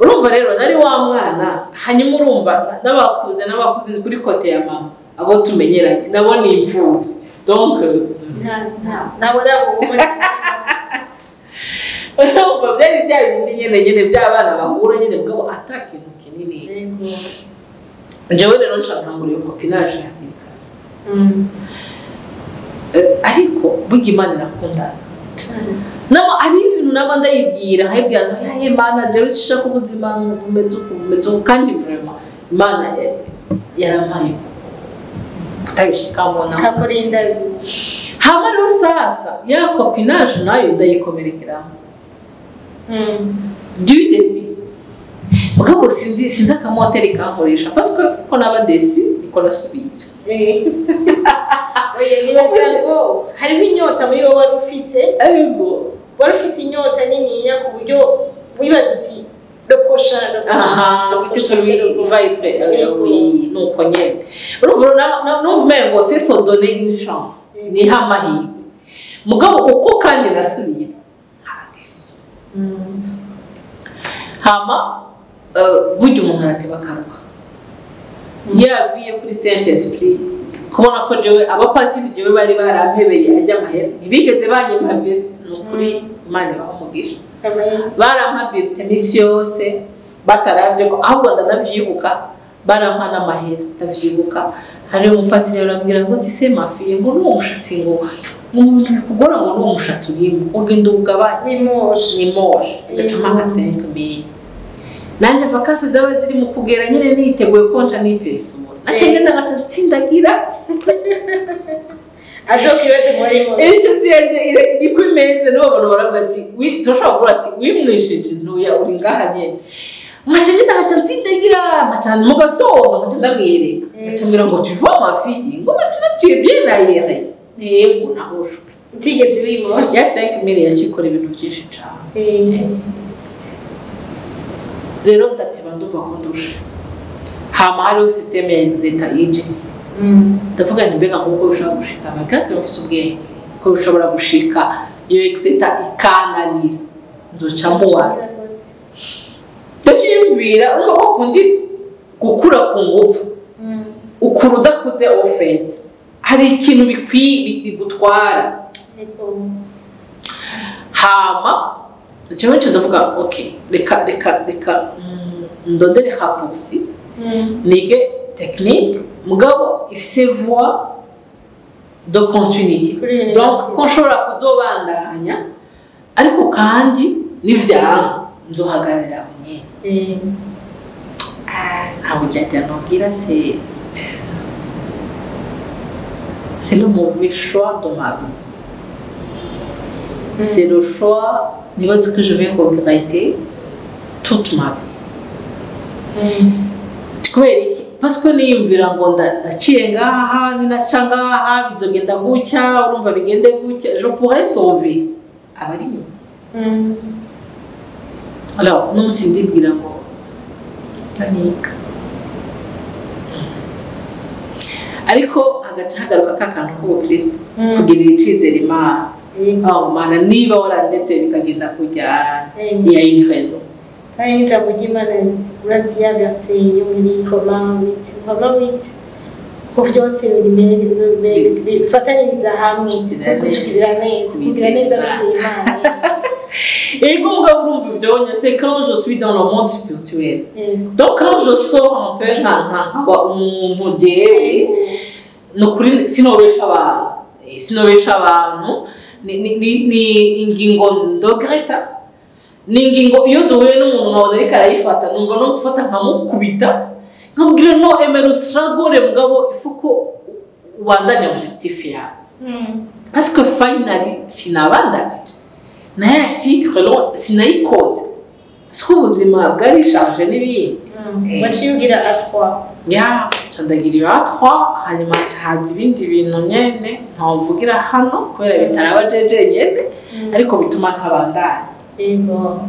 urumva rero nari wa mwana hanyuma urumva n'abakuze kuri kote ya mama abo tumenyeranye nabo ni imfubyi donc nabo urumva byari bya bindi nyine by'abana bahura nyine bwabo atakintu kinini njyewe rero nshakanguriye kopinage ariko burya Imana irakundana ari ibintu naba ndayibwira nkayibwira ngo yaye Imana jewe sishaka ubuzima bumeze kandi vraiment Imana yarampaye kutabishikamo kamurinda hama rero sasa ya kopinage nayo ndayikomerekeramo du début mugabo sinzi akamoteri kankoresha parce que ko naba desi ikora subira oye nibaza ngo harimo inyota muri wowe wari ufise ariko wari ufise inyota niniya ku buryo wibaza uti le prochain peut-être lui va être oui non connaît non mais ngo c'est se donner une chance ni hamahi mugabo uko kandi nasubiye hades hama burya umuntu arateba akaruha yaviye kuri Saint Esprit kubona ko jewe abapatiri jewe bari barampebeye ajya amahera ntibigeze banyimabira nukuri Imana bamugisha barampabira temisi yose bataravye ko ahubwo ndanavyibuka barampa n'amahera ndavyibuka hari umupatiri yarambwira ngo tise mafiye ngo n'umushatsi ngo umuntu kugora ngo n'umushatsi urimo ugenda ugabanye ni moje gatuma nka 5000 nanje vacances zaba ziri mu kugera nyine niteguye konca n'ipesura nace ngenda ngaca tsindagira azokibaze muri inshuti yanje iri kwimeze no abantu baravuga ati turashobora kugira ati wimwishije ntuya uri ngaha nyene ngaca ngenda ngaca tsindagira ngaca mu gatondo ngaca ndamwereka ngaca mbwira ngo tu vois ma fille ngo maintenant tu es bien aérée yego nahoshwe utigeze wibona ya 5000 yakikora ibintu byinshi cyane rero ndateba ndumva ko ndusha hama hariho systeme ya exeta ije ndavuga ni mbega nk'uko bishobora gushika kandi mfise ubwenge ko bishobora gushika iyo exeta ikananira nzocamo wa ndavyiyumvira uko kundi gukura ku ngufu ukura udakuze ofete hari ikintu bigutwara hama jewe ndavuga okay reka ndondere hapusi nige technique mugabo ifise voix de continuité donc ko nshobora kuzobandanya ariko kandi n'ivyanga nzohagarara nyene ntabwo byajya nobwira c'est le mauvais choix de ma vie c'est le choix que je vais regretter toute ma vie parce que niyumvira ngo ndaciye ngaha ninaca ngaha bizogenda gutya urumva bigende gutya je pourrais sauver abari alors non sindibwira ngo panika ariko hagaca hagaruka kakantu k'ubukristo kugirira icizere Imana Mana niba warandetse bikagenda kujya ya une raison kandi nijambo ry'Imana urazi yabyaseye muri Roma 8 ko byose biri bifatanyiriza hamwe kugira neza Imana et comme vous le voyez, c'est quand je suis dans le monde spirituel. Donc quand je sors un peu mon Dieu, sinon le Shabbat. sinobesha abantu ni ingingo ndogreta ni ingingo iyo duhuye n'umuntu nkabona ariko arayifata numva no gufata nkamukubita nkabwira no emera usiragore mugabo ifuko ubandanya objectif yawe parce que finally sinabandanya naye sikre sinayikode parce que ubuzima bwarishaje n'ibindi baciyugira A3 ya candagira A3 hanyuma haza ibindi bintu nyene ntavugira hano kubera bitaraba jeje nyene ariko bituma nkabandanya yego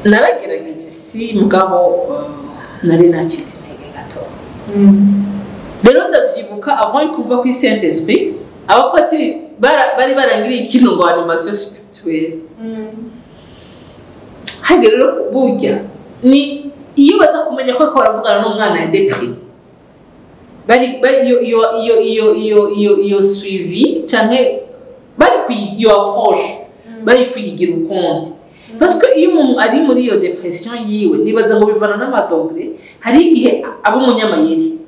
naragerageje si mugabo nari nacitse intege gato rero ndavyibuka avant kumva ku Saint Esprit abapatiri bari barangiriye ikintu ngo animation spirituelle hage rero burya ni iyo baza kumenya ko baravugana n'umwana ya depri bari iyo suivi canke bari iyo approche bari kwigira ukundi parce que iyo umuntu ari muri iyo depression yiwe nibaza ngo bivana n'amadogre hari igihe abo munyamayeri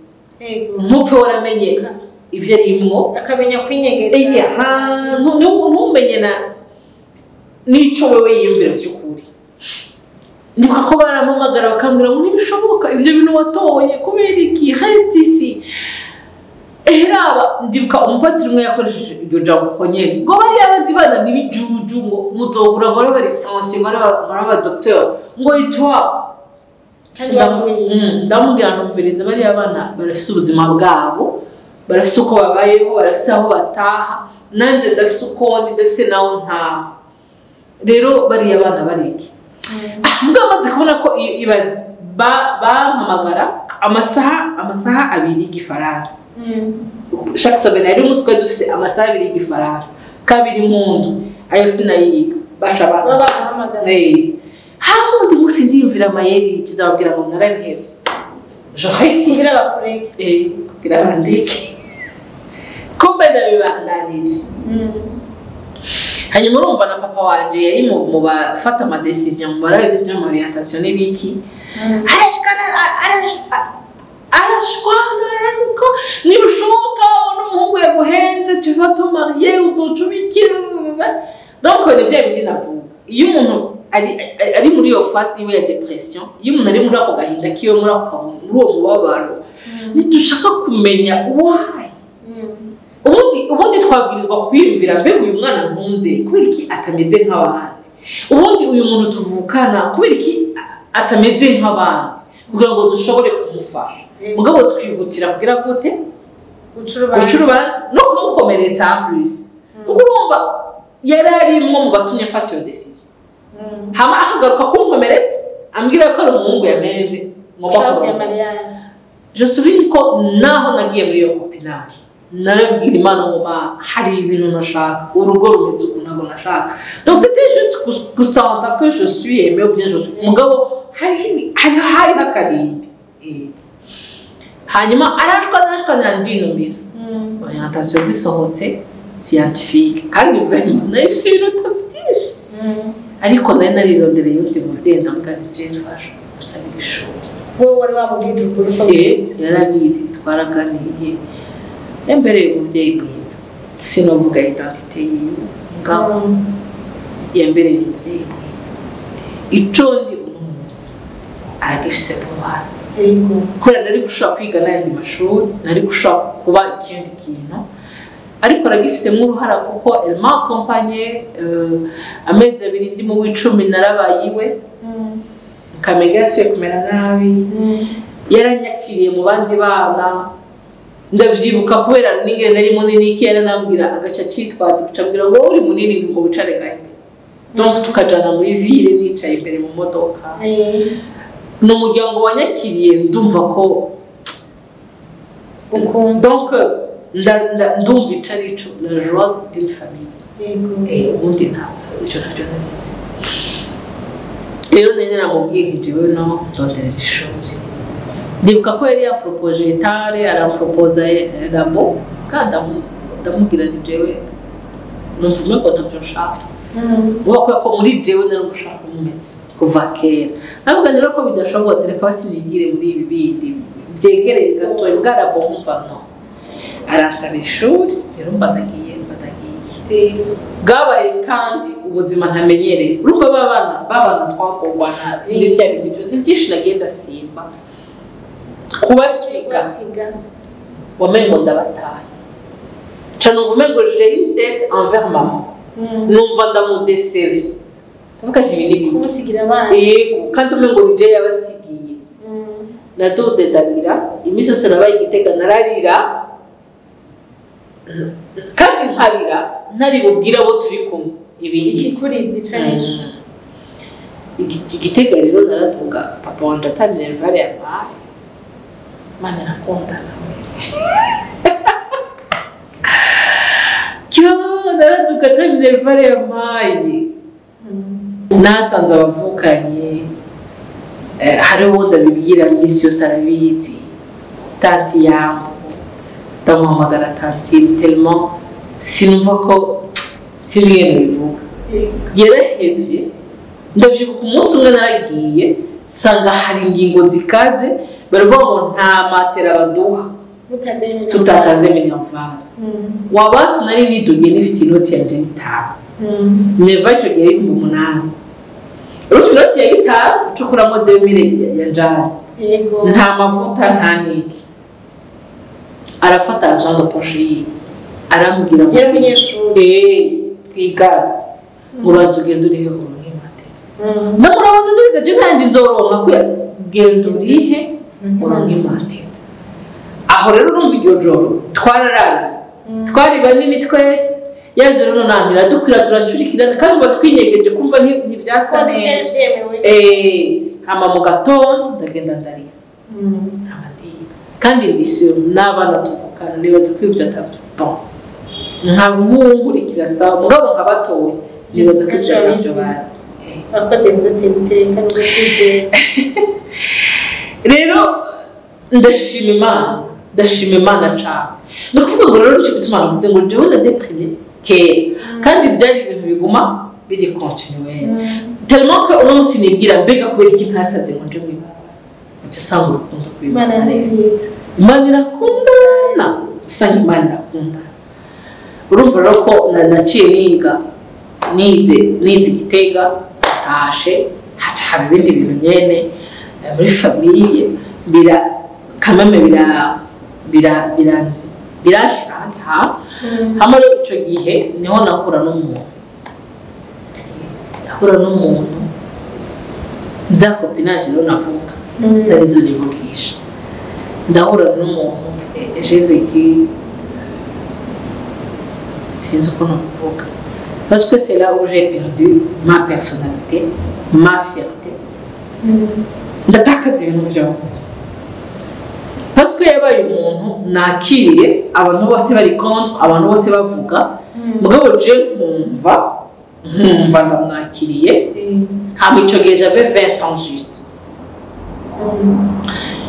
ntupfe waramenye ivyo arimwo akamenya kwinyegera ntumenye na nico wewe yiyumvira vy'ukuri ndiko ko baramamagara bakambwira ngo ntibishoboka ivyo bintu watoye kubera iki reste ici eraba ndibuka umupatiri umwe yakoresheje iryo jambo ko nyene ngo bari abandi bana nibijuju ngo muzobura ngo bari lisansi ngo aba docteur ngo itwa ndamubwira numviriza bari abana barafise ubuzima bwabo barafise uko babayeho barafise aho bataha nanje ndafise uko ndafise nawo ntaha rero bari abana bariki mbwa amaze kubona ko ibaze bampamagara amasaha abiri y'igifaransa chaque semaine ari umunsi twari dufise amasaha abiri y'igifaransa kabiri mundu ayo sinayiga basha bahamagara hamundi musi ndiyumvira amayeri kizababwira ngo narabihebye je reste ici kugira bandike kumbe ndabibandanije hanyuma urumva na papa wanje yari mu bafata ama decision mu baraje bya orientation n'ibiki arashwana ariko nibushoboka n'umuhungu yaguhenze tu vas te marier uzocubikira donc ni bya bindi navuga iyo umuntu ari muri iyo phase ya depression iyo umuntu ari muri ako gahinda kiyo muri uwo mubabaro nitushaka kumenya why ubundi twabwirizwa kwiyumvira mbega uyu mwana ntunze kubera iki atameze nk'abandi ubundi uyu muntu tuvukana kubera iki atameze nk'abandi kugira ngo dushobore kumufasha mugabo twihutira kugira gute gucurubanza no kumukomeretsa plus kuko urumva yari arimo mu batumye afata iyo decision hama akagaruka kunkomeretsa ambwira ko ari umuhungu yamenze je souligne ko naho nagiye muri iyo copinage narabwira Imana ngo hari ibintu nashaka urugo rumeze uko ntabwo nashaka donc c'était juste gusanta que je suis aimé ou bien je suis mugabo hari hakarimbi hanyuma arashwa nandinumira orientation zisohotse scientifique kandi vraiment nafise ibintu tafitish ariko narirondereye undi muvyeyi ndamuganje mfasha gusabira ishuri wowe wari wamubwira ukuri ko yarabizi twaraganiye embere y'umuvyeyi mwiza sinovuga identité yiwe ngabo yembere y'umuvyeyi mwiza ico ndi umunsi aragifise pouvoir kubera nari gushaka kwiga n'ayandi mashuri nari gushaka kuba ikindi kintu ariko aragifise nk'uruhara kuko elle m'a accompagné amezi abiri ndi mu w'icumi narabaye iwe kamega yasuye kumera nabi yaranyakiriye mu bandi bana ndavyibuka kubera ningene nari munini iki yaranambwira agaca citwaza kucambwira ngo uri munini ngo wicare gahe donc tukajana muri ville nicaye imbere mu modoka no muryango wanyakiriye ndumva ko donc ndumva icarico la joie d'une famille ubundi ntabwo icyo nacyo narizi rero nene namubwiye ntijewe no ndonderera ishuri ndibuka ko yari yapropoje etare arampropoza labo kandi ndamubwira ni jewe numva umwe ko ntabyo nshaka ubwo ko muri jewe nari gushaka umumetse kuva kera navuga rero ko bidashobotse reka basinigire muri ibi bindi byegereye gato bwarabo nkumva no arasaba ishuri rero mbadagiye bwabaye kandi ubuzima ntamenyereye urumva babana twakogwana n'ibya bintu byinshi nagenda simba kubasiga wamengo ndabataye cyane uvume ngo j'ai une dette envers maman numva ndamudesevye kuvuga ibintu kumusigira abana yego kandi umengo nije yabasigiye naduze ndarira imisi yose nabaye igitega nararira kandi nkarira ntari bubwira abo turi kumwe ibindi ikikurizi cyane igitega rero naraduga papa wanje atamye vare yabaye mana nakundana kyo naraduga atamye vare yabaye nasanze abavukanye hariho ndabibwira imisi yose arabizi tanti yambo ndamuhamagara tanti tellement sinumva ko siriye bivuga yarahevye ndavyibuka umunsi umwe naragiye sanga hari ingingo zikaze baravuga ngo nta matera baduha tutatanze minyamvara wabatu nari nidugiye nifite inoti ya 5 neva ico gihe 8 urundi inoti ya 5 ucukuramo 2000 ya njana nta mavuta nta niki arafata agenda poshe yiwe arambwira ngo yari umunyeshuri twiga uraza ugenda urihe uronke matera ndamurabona ndiga je kandi nzoronka kuya genda urihe uronke matera aho rero urumva iryo joro twararara twari banini twese yaze rero nangira dukwira turashurikirana kandi ngo twinyegeje kumva ntibyasa neza hama mu gatondo ndagenda ndarira kandi ndisiyo n'abana tuvukana nibaze kwibyo atavyo bon ntabwo nkurikira sawa mugabo nkabatowe nibaze kwibyo atavyo bazi akoze mudotereka n'ubushize rero ndashima imana cyane no kuvuga ngo rero cyo gituma navuze ngo jewe ndadeprimé kandi byari ibintu biguma biri continuer tellement que uno musi nibwira mbega kubera iki ntasaze ngo nje mwibara cyasanga urukundo kw'Imana nziza Imana irakundana sanga Imana irakundana urumva rero ko naciye nize Gitega tashe haca ibindi bintu nyene muri famille birashaka hamwe ico gihe niho nakura n'umuntu nza copinage rero navuga ndarizo nivugisha ndahura n'umuntu j'ai vécu sinzi uko navuga parce que c'est là où j'ai perdu ma personnalité ma fierté ndatakaza ibintu byose parce que yabaye umuntu nakiriye abantu bose bari contre abantu bose bavuga mugabo je nkumva ndamwakiriye hama ico gihe j'avais 20 ans juste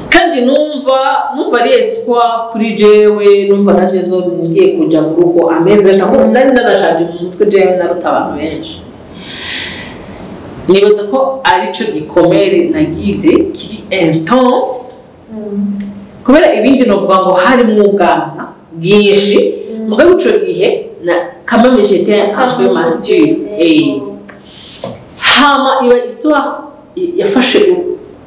kandi numva ari espoir kuri jewe numva nanje ngiye kuja mu rugo ameventa ko nari narashaje mu mutwe jewe naruta abantu benshi nibaza ko arico gikomere nagize kiri intense kubera ibindi novuga ngo hari mu bwana bwinshi mugabo ico gihe na quand même j'étais un peu mature hama iba histoire yafashe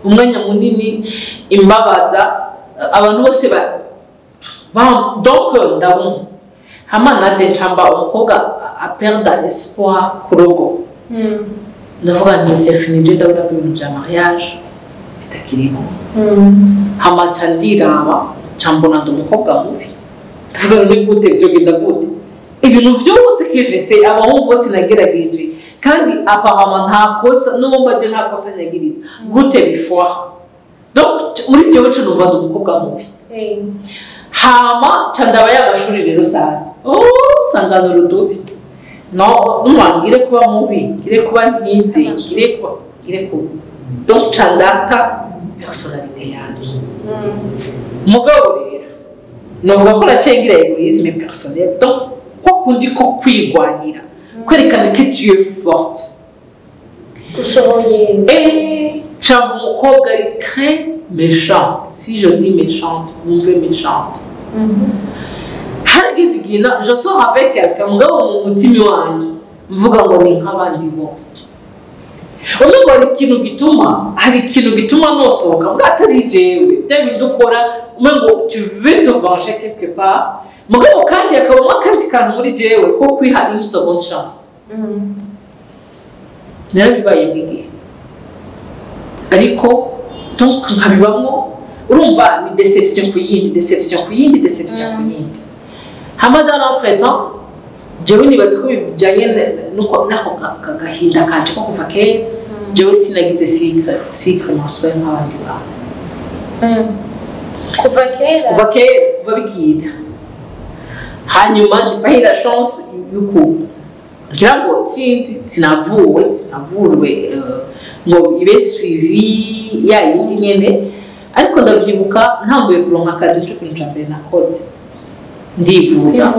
umwanya munini imbabaza abantu bose donc ndabona hama nade ncamba umukobwa a perdre espoir ku rugo ndavuga ni c'est fini je ndabona ibintu bya mariage bitakirimo hama candiraba cambona ndumukobwa mubi ndavuga ni gute byo genda gute ibintu byose kejese abahungu bose nagerageje kandi apparemment nta kosa numva je nta kosa nyagiriza gute before donc muri jewe cyo numva ndumukobwa mubi hama candaba y'amashuri rero sasa sangano rudubi no numwangire kuba mubi ngire kuba ntinze ngire kuba donc candata personnalité yanje mugabo rero novuga ko nacengira egoïsme personnel donc ko kundi ko kwigwanira kwerekana que tu es forte chambre umukobwa ari très méchante si je dis méchante mwumve méchante harageze igihe je sors avec quelqu'un mugabo mu mutima wanje mvuga ngo ni nk'abandi bose umuntu hari ikintu gituma nosohoka ngo atari jewe bya bintu ukora umengo tu veux te venger quelque part mugabo kandi akabamo akandi kantu muri jewe ko kwiha une seconde chance narabibaye bw'igihe ariko donc nkabibamwo urumva ni déception ku yindi hama dans l'entretemps jewe nibaza ko bijanye nuko nako kagahinda kanje ko kuva kera jewe sinagize cycle menstruel nk'abandi bantu kuva bikiza hanyuma j'ai pas eu la chance yuko ngira ngo sinavurwe ngo ibe suivi ya yindi nyene ariko ndavyibuka ntanguye kuronka akazi cyo kwinjira mbere nakoze ndivuza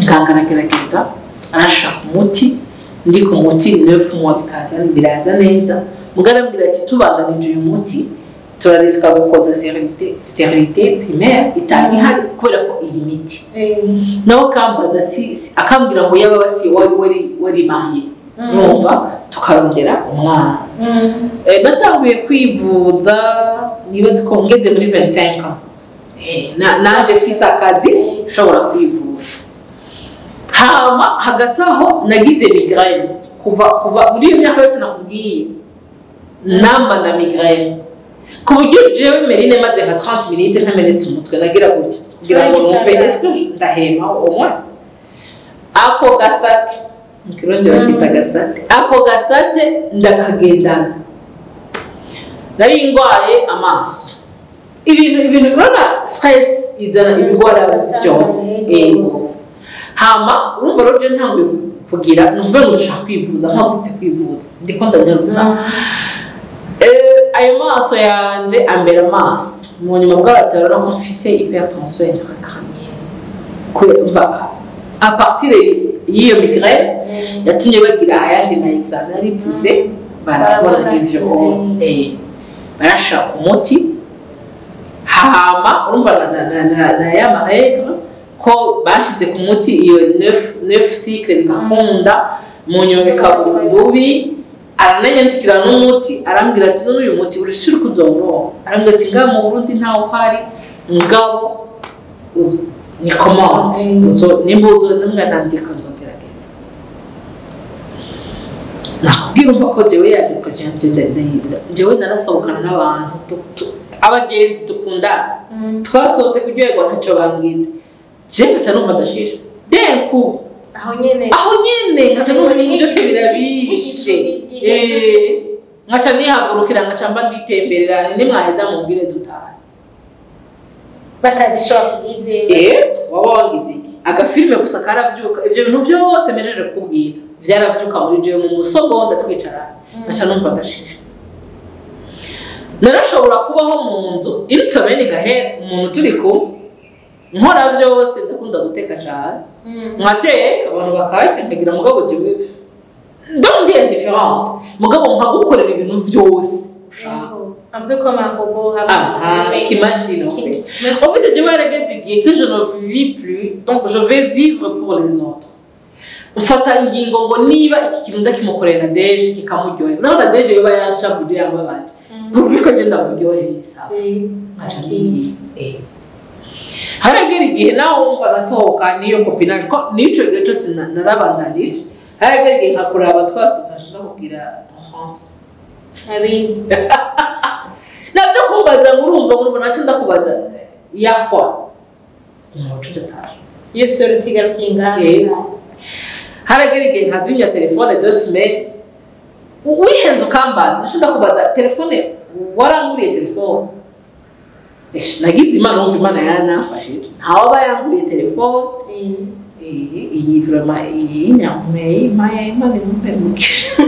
ngagaragerageza arashaka umuti ndi ku muti 9 mois biraza neza mugarambira ati tubandanije uyu muti turariska gukoza sterilité primaire itani hari kubera ko iyi miti naho kambaza akambwira ngo yaba basi wari mahiye numva tukarondera umwana natanguye kwivuza nibaze ko ngeze muri 25 naje fise akazi ushobora kwivuza hama hagati aho nagize migraine kuva muri iyo myaka yose nakubwiye namba na migraine ku buryo jewe Merine maze nka 30 minutes ntamenetse umutwe nagira gutya kugira ngo numve est-ce que ndahema au moins ako gasate mukirondera kwita gasate ako gasate ndakagendana nari ngwaye amaso ibintu bibona stress izana ibigwara byose hama urumva roje ntanguye kugira nuvuga ngo ndashaka kwivuza nkagutse kwivuza ndiko ndanyarutsa ayo maso yanje ambera amaso mu nyuma bw'abataro no mfise hypertension intracrânienne kumva à partir y'iyo migraine yatumye bagira ayandi ma examen ari poussé barabona ivyo barashaka umuti hama urumva na ya marègle ko bashize ku muti iyo 9 cycle bikakunda mu nyuma bikabura ububi arananyandikira n'umuti arambwira ati none uyu muti urishira kuzongoro arambwira ati nga mu Burundi ntawo hari ngabo ni commande nimbuzo namwanandika nzogerageza nakubwira umva ko jewe ya depression jewe narasohokana n'abantu abagenzi dukunda twasohotse kuryoherwa ntacyo bambwize jewe nkaca numva ndashisha denku aho nyene nkaca numva ibintu byose birabishe nkaca nihagurukira nkaca mba nditemberera nimwaheza mubwire dutaha batadishobora kugize waba wangize iki agafilme gusa karavyuka ivyo bintu vyose mejeje kubwira vyaravyuka muri jewe mu musogonda twicarana nkaca numva ndashisha narashobora kubaho mu nzu insomeni gahera umuntu turi kumwe nkora byose ndakunda guteka cyane nkateka abantu bakaje nkagira mugabo jewe donc ndi différente mugabo nkagukorera ibintu byose un peu comme un robot qui imagine en fait je vais regarder que je ne vis plus donc je vais vivre pour les autres mfata ingingo ngo niba iki kintu ndakimukorera Deje kikamuryohera naho Deje yoba yashabuje yababanje kuvuga ko genda muryohera sawa haragera igihe naho wumva nasohoka niyo copinage ko nico gato narabandanije haragera igihe nkakora abatwasuza ndakubwira abi nabyo kubaza murumva nacyo ndakubaza yakwa umuco ndataje iyo sore tigarukinga haragera igihe nkazinya telefone 2 semaines wihenze ukambaza nshobora kubaza telefone waranguriye telefone nagize imana umva imana yanafashije ntawe aba yanguriye telefone iyi vraiment iyi nyamume imana impemugisha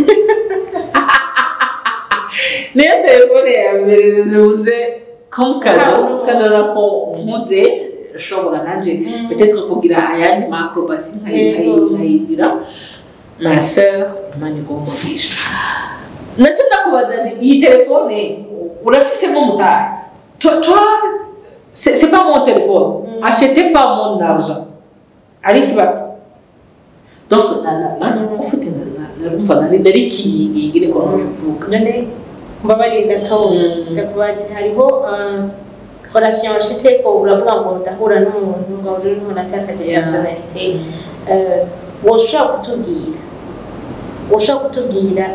niyo telefone ya mbere nunze comme cadeau nako mpuze ushobora nanje peut-être kugira ayandi macrobasi nkayigira ma sœur imana igombogisha nacyo ndakubaza iyi telefone urafise mo mutahe c'est pas mon téléphone. Achetez pas mon argent. Allez qui va. Donc en fait narumva nari kiyigire ko nvuga. none mbabari gato ndakubazi hariho relation washitse ko uravuga ngo ndahura n'umuntu ngo uri umuntu atakaje personality woshobora kutubwira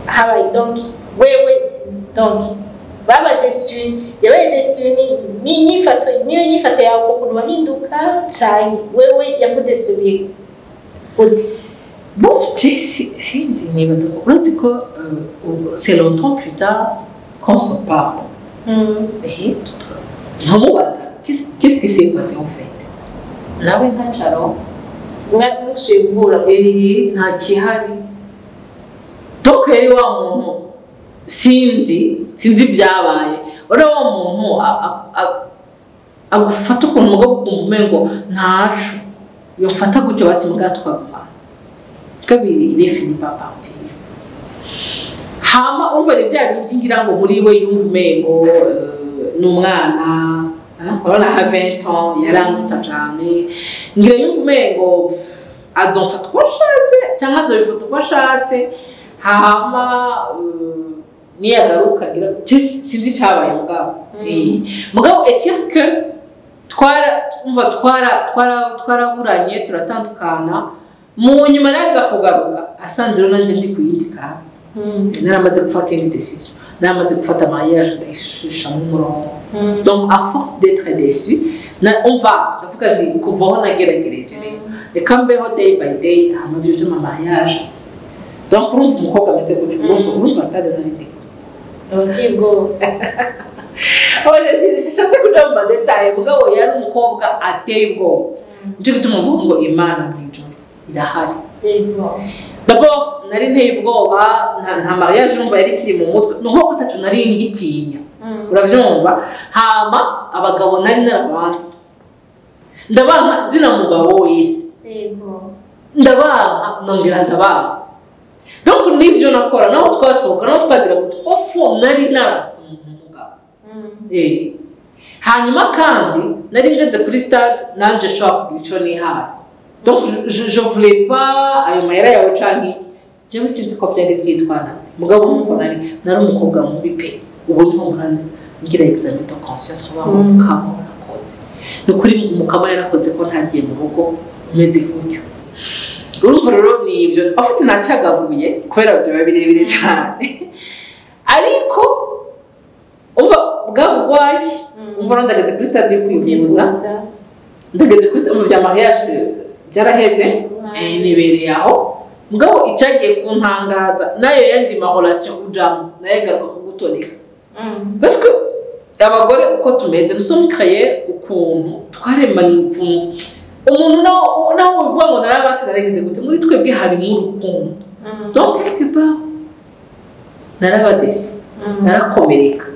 habaye donc wewe donc baba desu yabaye desu ni nyifato yawe ukuntu wahinduka cyane wewe yakudesubiye gute? Bon, si c'est longtemps plus tard qu'on se parle. Et qu'est-ce qui s'est passé en fait? Nawe ntacaro mwamusuye guhura nta kihari. Donc rero wa muntu sinzi byabaye. Ora wa muntu agufata ukuntu mugabo kumva umengo ntacu yofata gutyo basimuga twaguma. Kabiri il est fini par partir. Hama umva bya bindi ngira ngo muri we yumva umengo n'umwana urabona ha 20 ans yaranguta cyane ngira yumva umengo azofata uko ashatse cyangwa azobifata uko ashatse hama niyagaruka ngira sinzi cyabaye mugabo est-il que twaraburanye turatandukana mu nyuma naza kugaruka asanze rero nanje ndi kuyindika naramaze gufata indi décision naramaze gufata mariage ndayishisha mu murongo. Donc à force d'être déçu on va ndavuga ndi kuvaho nageragereje reka mbeho day by day hama byo byo mariage. Donc urumva umukobwa ameze gutyo urumva stade narindi abakibwo shishatse kuja mu madetaye mugabo yari umukobwa ateye ubwoba nicyo gituma mvuga ngo Imana mw'ijuru irahari. D'abord nari nteye ubwoba nta mariage numva yari kiri mu mutwe nuko gatatu nari ngitinya uravyumva. Hama abagabo nari narabasi ndabanka zina mugabo wese ndabanka nongera ndabanka. Donc nivyo nakora naho twasohoka naho twagira gute ofo nari narasi umugabo hanyuma kandi nari ngeze kuri stade nanje shop ico ni hayi. Donc je voulais pas ayo mahera yawe canke je sinzi ko byari byitwana mugabo nuko nari umukobwa mubi pe ubu niho murana ngira examen de conscience kwa mukamo nakoze nukuri mukamo yarakoze ko ntagiye mu rugo meze gutyo. Urumva rero ni ibyo afite nacagaguye kubera byo birebire cyane ariko umva bwabwaye umva ndageze kuri stade yo kwivuza ndageze kuri mu bya mariage byaraheze nibereye aho mugabo icagiye kuntangaza nayo yandi ma relation ujamu nayegaruka kugutoneka parce que abagore uko tumeze nous sommes créés ukuntu twaremanye ukuntu umuntu naho uvuga ngo narabasi narageze gute muri twebwe hari mu rukundo. Donc quelque part narabadesi narakomereka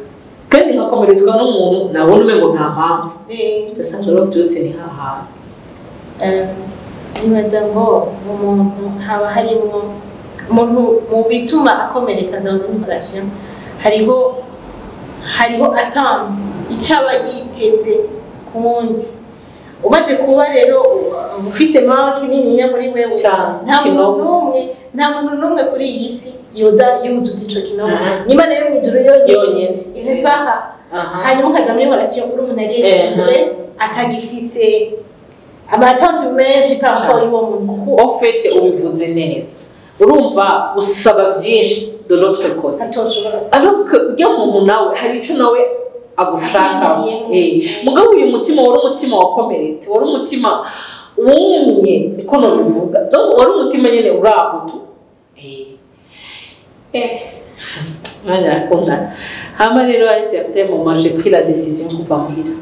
kandi nkakomeretswa n'umuntu nabona umengo nta mpamvu ndasanga rero byose ni haha. nibaza ngo umuntu haba harimo umuntu mu bituma akomereka dans une relation hariho attente icaba yiteze ku wundi. Umaze kuba rero ufise mawa kinini ya muri wewe nta muntu numwe kuri iyi si yoza yuzuza ico kinomo niba rero mu ijuru yonyene ihepaha hanyuma ukaja muri relation uri umuntu ariye atagifise amatante menshi par y'uwo muntu en fait ubivuze neza urumva usaba byinshi de l'autre côté alors que ujya mu nawe hari ico nawe agushaka mugabo uyu mutima wari umutima wakomeretse wari umutima wumye niko no bivuga donc wari umutima nyene urahutu Voilà, hama rero à un certain moment j'ai pris la décision kuva muhira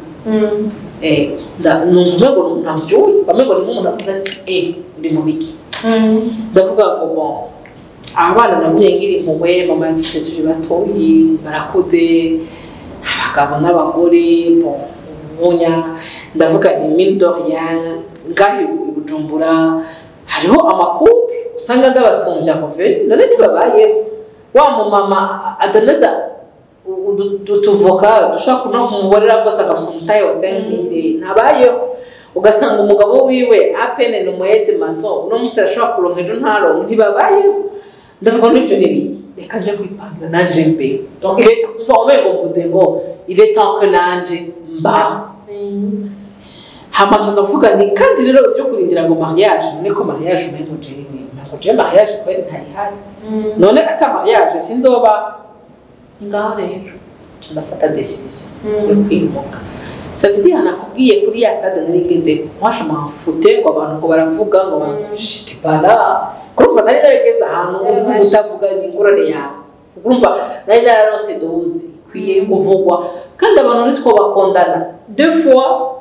numva ngo umuntu amvyuye bamengo ni umuntu avuze ati uri mu biki ndavuga ngo bon abana nabunye ngiri impuhwe mama yagize turi batoyi barakuze abagabo n'abagore munya ndavuga ni mine de rien ngahe Bujumbura hariho amakuru usanga ndabasumbya kuve none nibabaye wa mama adanaza utuvoka dushobora kuno kumuborera rwose agafite umutahe wa 5,000 ntabayeho ugasanga umugabo wiwe apene ni umuyede maso uno musi arashobora kuronka ejo ntaronke ntibabayeho ndavuga n'ibyo n'ibiki reka nje kwipangira nanje mbe donc il est umva omengo mvuze ngo il est temps que nanje mbaho hamaca ndavuga ni kandi rero byo kurindira ngo mariage niko mariage umengo jewe mariage kweli ntayihari none ata mariage sinzoba ngaho rero ndafata decision yo kwimuka sabidi anakubwiye kuri ya stade narigeze mwasha mafute ngo abantu ko baravuga ngo bashite bala kurumva nari narigeze ahantu uvuga utavuga ingurane yawe kurumva nari nararose doze kwiye kuvugwa kandi abantu nitwo bakondana deux fois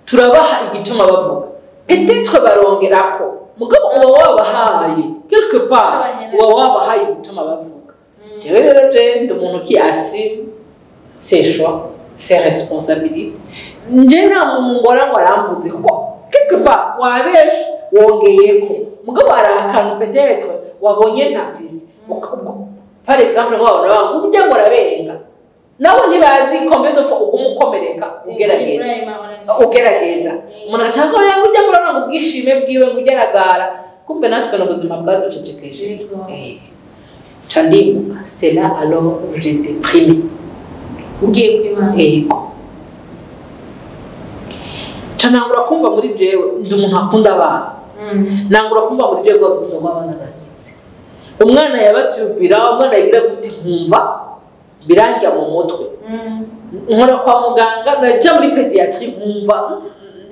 turabaha igituma bavuga peut-être barongerako mugabo uba wabahaye quelque part uba wabahaye igituma bavuga jewe rero ndi umuntu ki assume ses choix ses responsabilités nje nta mungora ngo aramvuze ko quelque part wabeshe wongeyeko mugabo arakantu peut-être wabonye ntafise par exemple ngo abantu bangu ujya ngo arabenga nabo ntibazi combien de fois ugumukomereka ugerageza umuntu cyangwa yangu ujya ngo ntabwo bwishime bwiwe ngugeragara kumbe natwe no buzima bwaducecekeje chandimuka c'est là alors j'ai déprimé ugiye kwimana chanangura kumva muri jewe ndi umuntu akunda abana nangura kumva muri jewe ngo abana baranyitse umwana yabatubira umwana yigira guti nkumva birangira mu mutwe nkora kwa muganga najya muri pédiatrie nkumva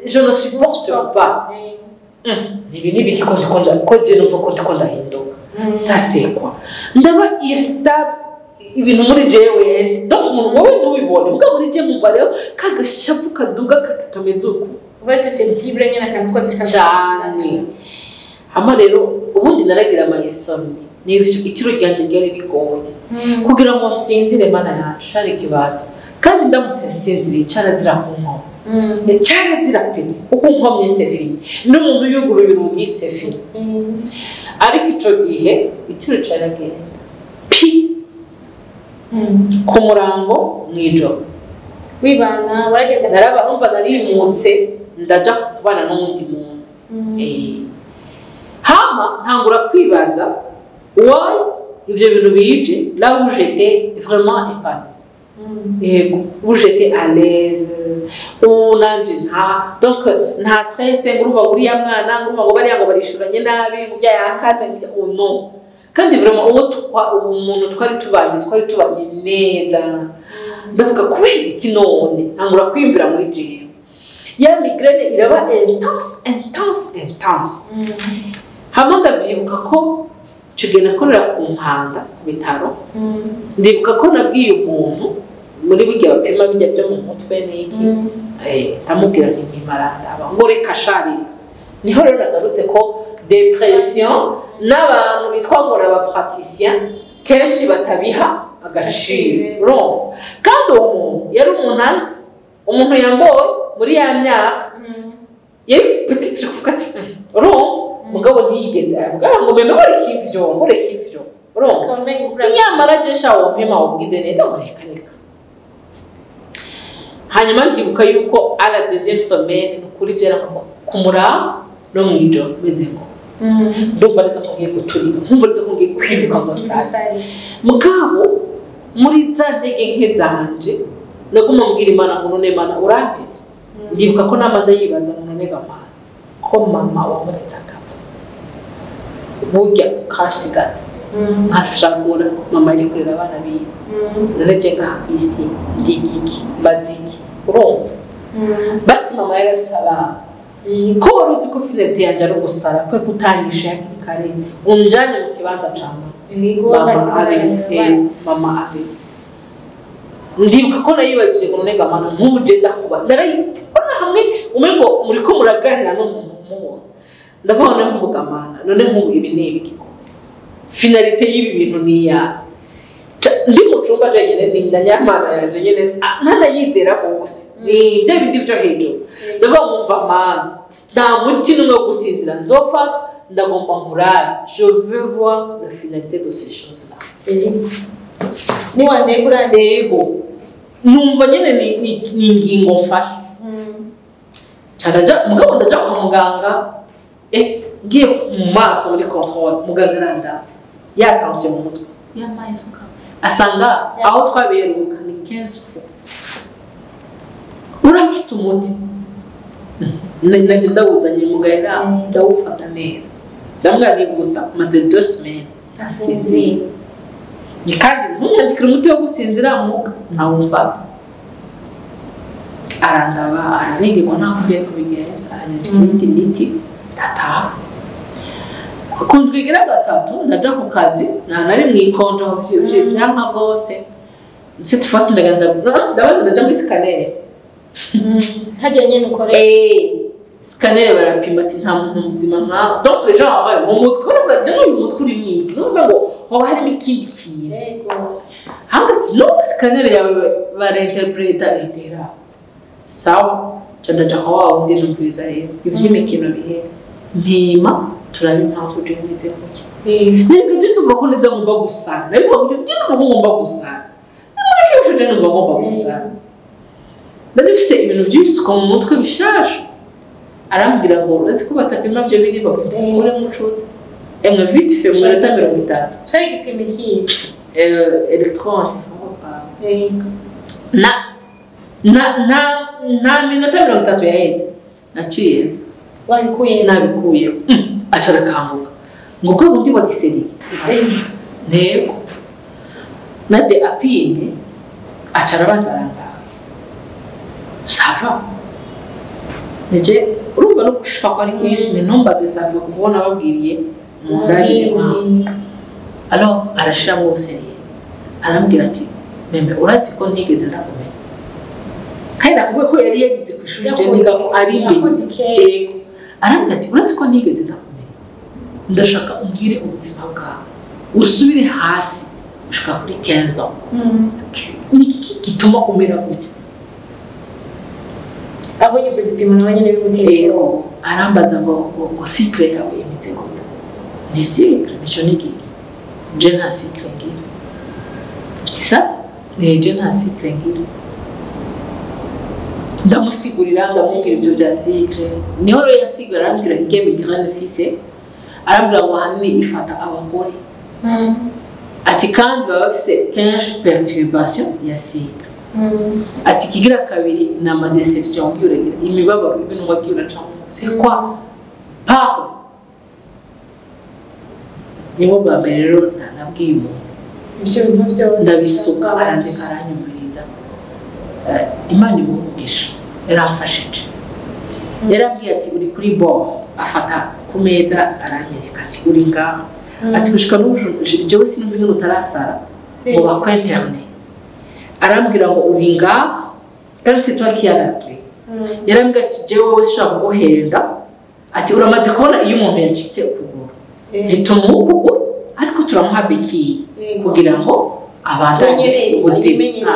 je ne supporte pas ibi ni biki ko je numva ko ndahinduka ça c'est quoi ndaba irritable ibintu muri jewe donc umuntu wowe nubibone mbwa muri je mumva rero kagashavu kaduga kameze uko uba susceptible nyine akantu kose cyane hama rero ubundi naragira amayesoni n'ivyo itiro ryanje ryari rigoye kugira ngo sinzire mana yacu shari kibazo kandi ndamutse sinzire cyara zira kunko cyara zira pe uko nkomye sefi n'umuntu yuguruye urugi sefi ariko ico gihe itiro cyaragenda pi ku murango mwijoro wibana waragenda naraba umva narimutse ndaja kubana n'undi muntu hama ntangura kwibaza why ibyo bintu bije là où j'étais vraiment épanouie où j'étais à l'aise où nanje nta donc nta stress ngurumva uri ya mwana ngurumva ngo bari ngo barishuranye nabi kujya yakaza no kandi vraiment umuntu twari tubanye neza ndavuga kubera iki none ntangura kwimvira muri jewe ya migraine iraba intense hamwe ndavyibuka ko tugenda korera ku mpanda ku bitaro ndibuka ko nabwiye umuntu muri bijya bapima bijya byo mu mutwe n'iki tamubwira nti mimaranda ngo reka shari niho rero nagarutse ko depression n'abantu bitwa ngo n'abapraticien kenshi batabiha agaciro kandi uwo muntu yari umuntu yamboye muri ya myaka yari petite kuvuga ati mugabo ntiyigeze avuga ngo meme ngoreka ivyo nyamara je shawo mpema wumgize neza ngoreka hanyuma ntibuka yuko ala deuxième semaine kuri vyera ku mura no mwijoro meze ngo ndumva neza ko ngiye guturika nkumva neza ko ngiye kwiruka ngo sare mugabo muri za ntege nke zanje naguma mbwira Imana ngo none Mana urampevye ndibuka ko namanda yibaza ngo none Mana ko mama wamuretse burya kasigata nkasiragura mama ari kurera abana biwe naraje nk'isi ndigiki baziki urumva basi mama yarafise abana ko waruzi ko finete yanje ari ugusara kwe kutangisha yakiri kare unjane mu kibanza cama mama abe ndibuka ko nayibajije ngo none Mana nk'ubuje ndakuba narayibona hamwe umengo muri ko muraganira n'umuntu ndavuga none mvuga Mana none nk'ubu ibi ni ibiki finalité y'ibi bintu ni ya ndi mu cyumba jenyene ni ndanyamana yanje nyene ntanayizera bose ni bya bindi byo hejuru ndavuga mumva Mana nta muti n'umwe wo gusinzira nzofata ndagomba nkurara je veux voir la finalité de ces choses là ni wande kurande yego numva nyene ni ingingo mfasha cyaraja mugabo ndaja kwa muganga ngiye mu maso muri control muganga aranda ya tension mu mutwe ya maisuka asanga aho twaberuka ni 15 fu urafite umuti naje ndawuzanye muganga ndawufata neza ndamwari gusa maze 2 semaines asinzi ni kandi ntunyandikira umuti wo gusinzira ntawumva arandaba ararengerwa ntaho ngiye kubigenza anyandikira indi miti tata kundwigira gatatu ndaja ku kazi nari mwikonjo vyampa gose cette fois ndabaza ndaja muri scanner hajya nyene ukore scanner barapima ati nta muntu muzima nka donc les gens abaye mu mutwe uyu mutwe uri mwiki numva ngo hoba harimo ikindi kintu yego hangati no scanner yawe barinterpreta etera sawa ndaja kwa wao ndi numviriza rero ivy'imikino bihe mpima turabe impamvu ndimeze kuki nibwo ndumva ko neza ngomba gusana ariko ndumva ko ngomba gusana muri cyo ndumva ngomba gusana ndabifise ibintu by'ibisuko mu mutwe bishasha arambwira ngo uretse ko batapima byo biri bagende ure mucutse emwe vite fait mu minota 30 cyari gipimo ki electroencephalogramme na minota 30 yaheze naciye wabikuye nabikuye acara kanguka ngo ko undi wa giseri ntego nade apine acara banzaranda sava neje urumva no gushika kwa ari mwinshi ne nombaze sava kuvona babwiriye mu ndani alors arashira mu seri arambwira ati meme urati ko ntigeze ndakumenya kandi nakubwe ko yari yagize kwishuri je niga ko ari mbe arambwira ati urati ko ntigeze ndakumenya ndashaka umbwire ubuzima bwawe usubire hasi ushaka kuri 15 ans niki gituma umera gutya abonye ibyo bipimo nabanye n'ibimuteye arambaza ngo cycle yawe imeze gute ni cycle nico nigiki je nta cycle ngira kisa je nta cycle ngira ndamusigurira ndamubwira ibyo bya cycle niho rero yasigura arambwira ikemi grande fille arambwira ngo hanini ifata abagore ati kandi baba bafise kenshi perturbation ya cycle ati kigira kabiri na ma déception byuragira imibabaro ibintu wagira cyangwa c'est quoi pardon nibo bamerero nabwiye ibyo bintu byose ndabisuka arandika aranyumviriza Imana imugisha yarafashije yarambwiye ati uri kuri bo afata ku meza aranyereka ati uri ngaho ati gushika n'ubu jewe sinumva ibintu utarasara ngo bakwenterne arambwira ngo uri ngaho kandi c'est toi qui as la clé yarambwira ati jewe wowe ushaka guhenda ati uramaze kubona iyo umuntu yacitse ukuguru bituma ukuguru ariko turamuha beki kugira ngo abandanye ubuzima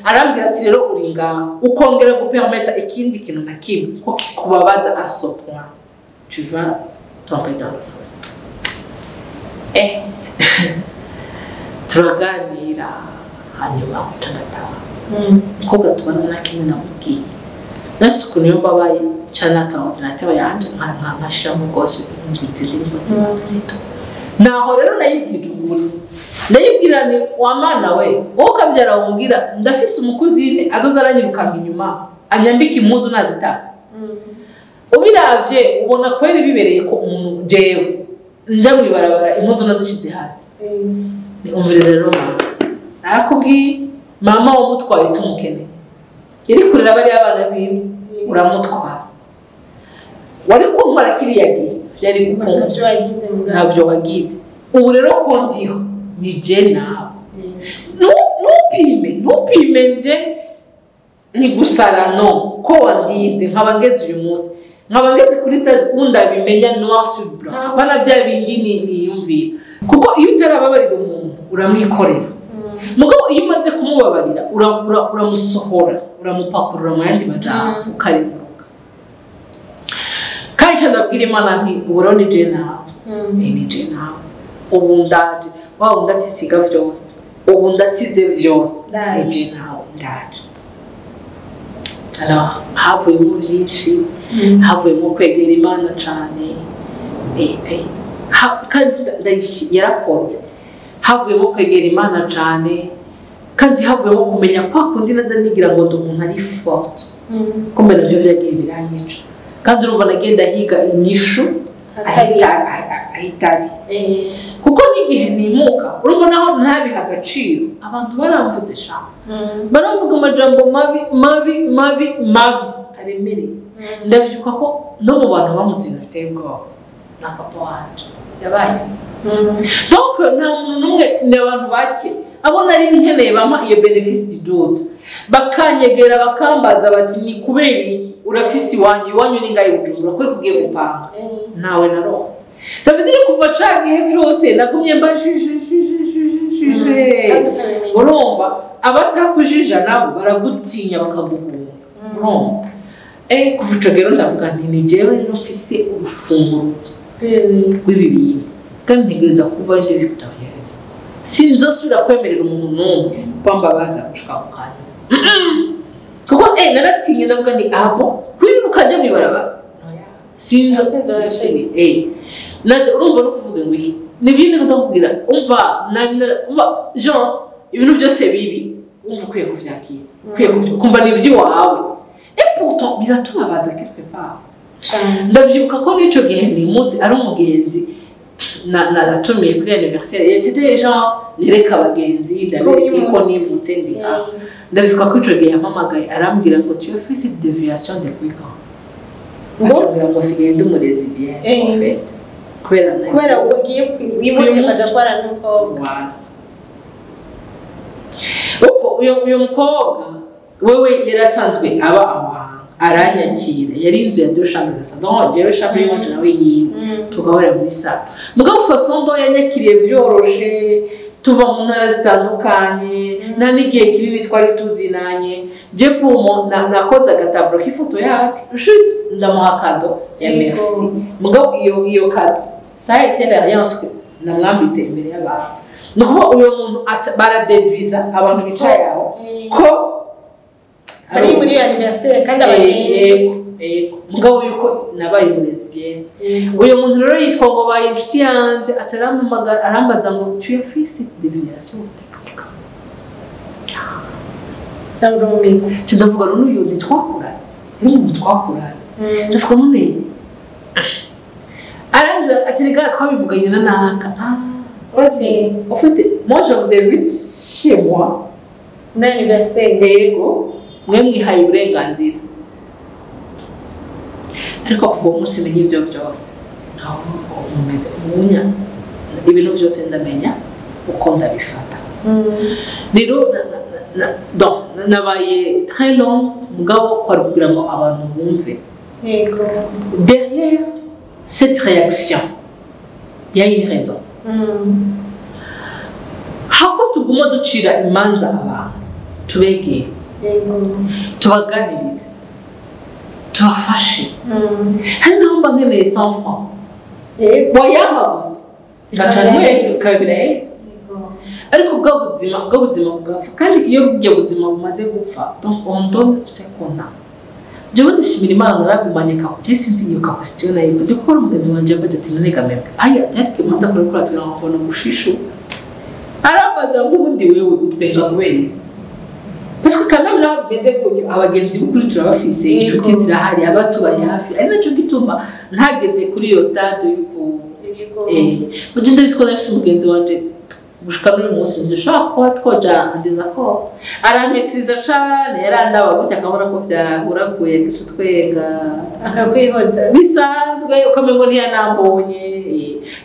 arambwira ati rero uri ngaho ukongera gupermettre ikindi kintu na kimwe ko kikubabaza à ce point tu vas tomber dans le fosse turaganira hanyuma utanataha ko gatubana na kimwe namubwiye nasuku niyo mbabaye canatsa ordinateur yanje nkashira mu gose imvitire n'imvitire naho rero nayibwije uburi nayibwira ni wa mana we wowe kabyara wumbwira ndafise umukuzine azoza aranyirukanga inyuma anyambika impuzu nazita ubiravye ubona kweri bibereye ko umuntu jewe nja mwibarabara impuzu nazishize hasi ni umvirize rero arakubwiye mama wo mutwaye tumukene yari kurera bari abana biwe uramutwara wari kunkora kiriya gihe byari gukunda ntabyo wagize ubu rero ko ndiho ni je nawe ntupime nje ni gusara no ko wandinze nkaba ngeze uyu munsi nkaba ngeze kuri stade undabimenya noir sur blanc bana bya bindi niyumvira kuko iyo utarababarira umuntu uramwikorera mugabo iyo umaze kumubabarira uramusohora uramupakurura mu yandi majambo ukaremuruka kandi ndabwira Imana nti uburoni je nawe ni je nawe ubu ndaje wa undati siga vyose ubu ndasize vyose Ndaje. eje nawe ndaje alors havuyemo vyinshi havuyemo kwegera imana cane kandi yarakoze havuyemo kwegera imana cane kandi havuyemo kumenya kwa kundi naza nigira ngo ndi umuntu ari forte kumbe navyo vyagiye biranyica kandi urumva nagenda higa inyishu ahitari kuko n'igihe nimuka urumva naho ntabiha agaciro abantu baramvuze shaka baramvuga amajambo mabi aremereye ndavyuka ko no mu bantu bamutsinda biteye ubwoba na papa wanje yabaye donc nta muntu n'umwe ni abantu bake abo nari nkeneye bampa iyo benefice du doute bakanyegera bakambaza bati ni kubera iki urafise iwanyu ni ngaye Bujumbura kwe kugiye gupanga nawe narose sabidire kuva cagihe cyose nakumye urumva abatakujija nabo baragutinya bakaguhunga urumva kuva ico gero ndavuga nti ni jewe rero mfise urufunguruzo rw'ibibiri kandi ntegereza kuva indi bikutabahereza sinzosubira kwemerera umuntu n'umwe kwambabaza gushika ku kanya kuko naratinye ndavuga nti abo kwiruka je mwibarabara sinzosubira urumva no kuvuga ngo iki nibindi kutakubwira umva Jean ibintu byose bibi umva ukwiye kuvyakira kumva ni ivy'iwawe pourtant biratubabaza quelque part ndavyibuka ko n'ico gihe nimutse ari umugenzi natumiye kuri anniversaire c'était genre nereka abagenzi ndabereka ko nimutse ndi ndavuga ko ico gihe yamamagaye arambwira ngo tu as fait cette déviation depuis quand ndabwira ngo sigaye ndi umurezi bien en fait kubera ugiye wimutse badakora nuko uko uyo mukobwa wewe yarasanzwe aba aho aranyakira yari inzu ya deux chambres de salon jewe chambre y'imwe nawe yiwe tugahora muri sala mugabo façon ndo yanyakiriye vyoroshe tuva mu ntara zitandukanye nta n'igihe kinini twari tuzinanye je pour nakoze agataburo k'ifoto yacu juste ndamuha kado ya merci mugabo iyo kado ça a été l'expérience namwambitse imbere y'abantu nuko uyo muntu baradeduiza abantu bicaye aho ko ari muri anniversaire kandi abagenzi mugabo yuko nabaye umurezi bien uyo muntu rero yitwa ngo baye inshuti yanje atarampamagara arambaza ngo tu as fait cette déviation depuis quand ndavuga ndavuga ngo uyu ni twakuranye umuntu twakuranye ndavuga none arambwira ati rega twabivuganye na naka en fait moi je vous invite chez moi muri anniversaire yego mwe mwihaye uburenganzira ariko kuva umunsi menye ibyo byose aho umeze umunya ibintu byose ndamenya uko ndabifata rero nabaye très long mugabo kwari kugira ngo abantu bumve derrière cette réaction il y a une raison hako tuguma ducira imanza abantu tubegeye tubaganirize tubafashe hari naho mba nkeneye 100 francs wayama gusa ngacanye kabirahita ariko bwa buzima bwapfa kandi iyo bujya buzima bumaze gupfa donc on donne ce qu'on a jewe ndashimira Imana naragumanye ka je sinzi iyo capacité nayo ndi gukora umugenzi wanje budget nega membe aya jarike manda kuri kuri atira ngo gushishu arabaza ngubundi wewe utwenga kubera parce que quand même là bende ko abagenzi b'ukuri turabafise inshuti zirahari abatubaye hafi ari naco gituma ntageze kuri iyo stade yuko muje ndabitwa nafise umugenzi wanje gushika n'uyu munsi ndashaka ko twoja andeza ko arametriza cane yarandaba gutya akabona ko vyahuraguye gice twega akakwihoza bisanzwe ukamengo ntiyanambonye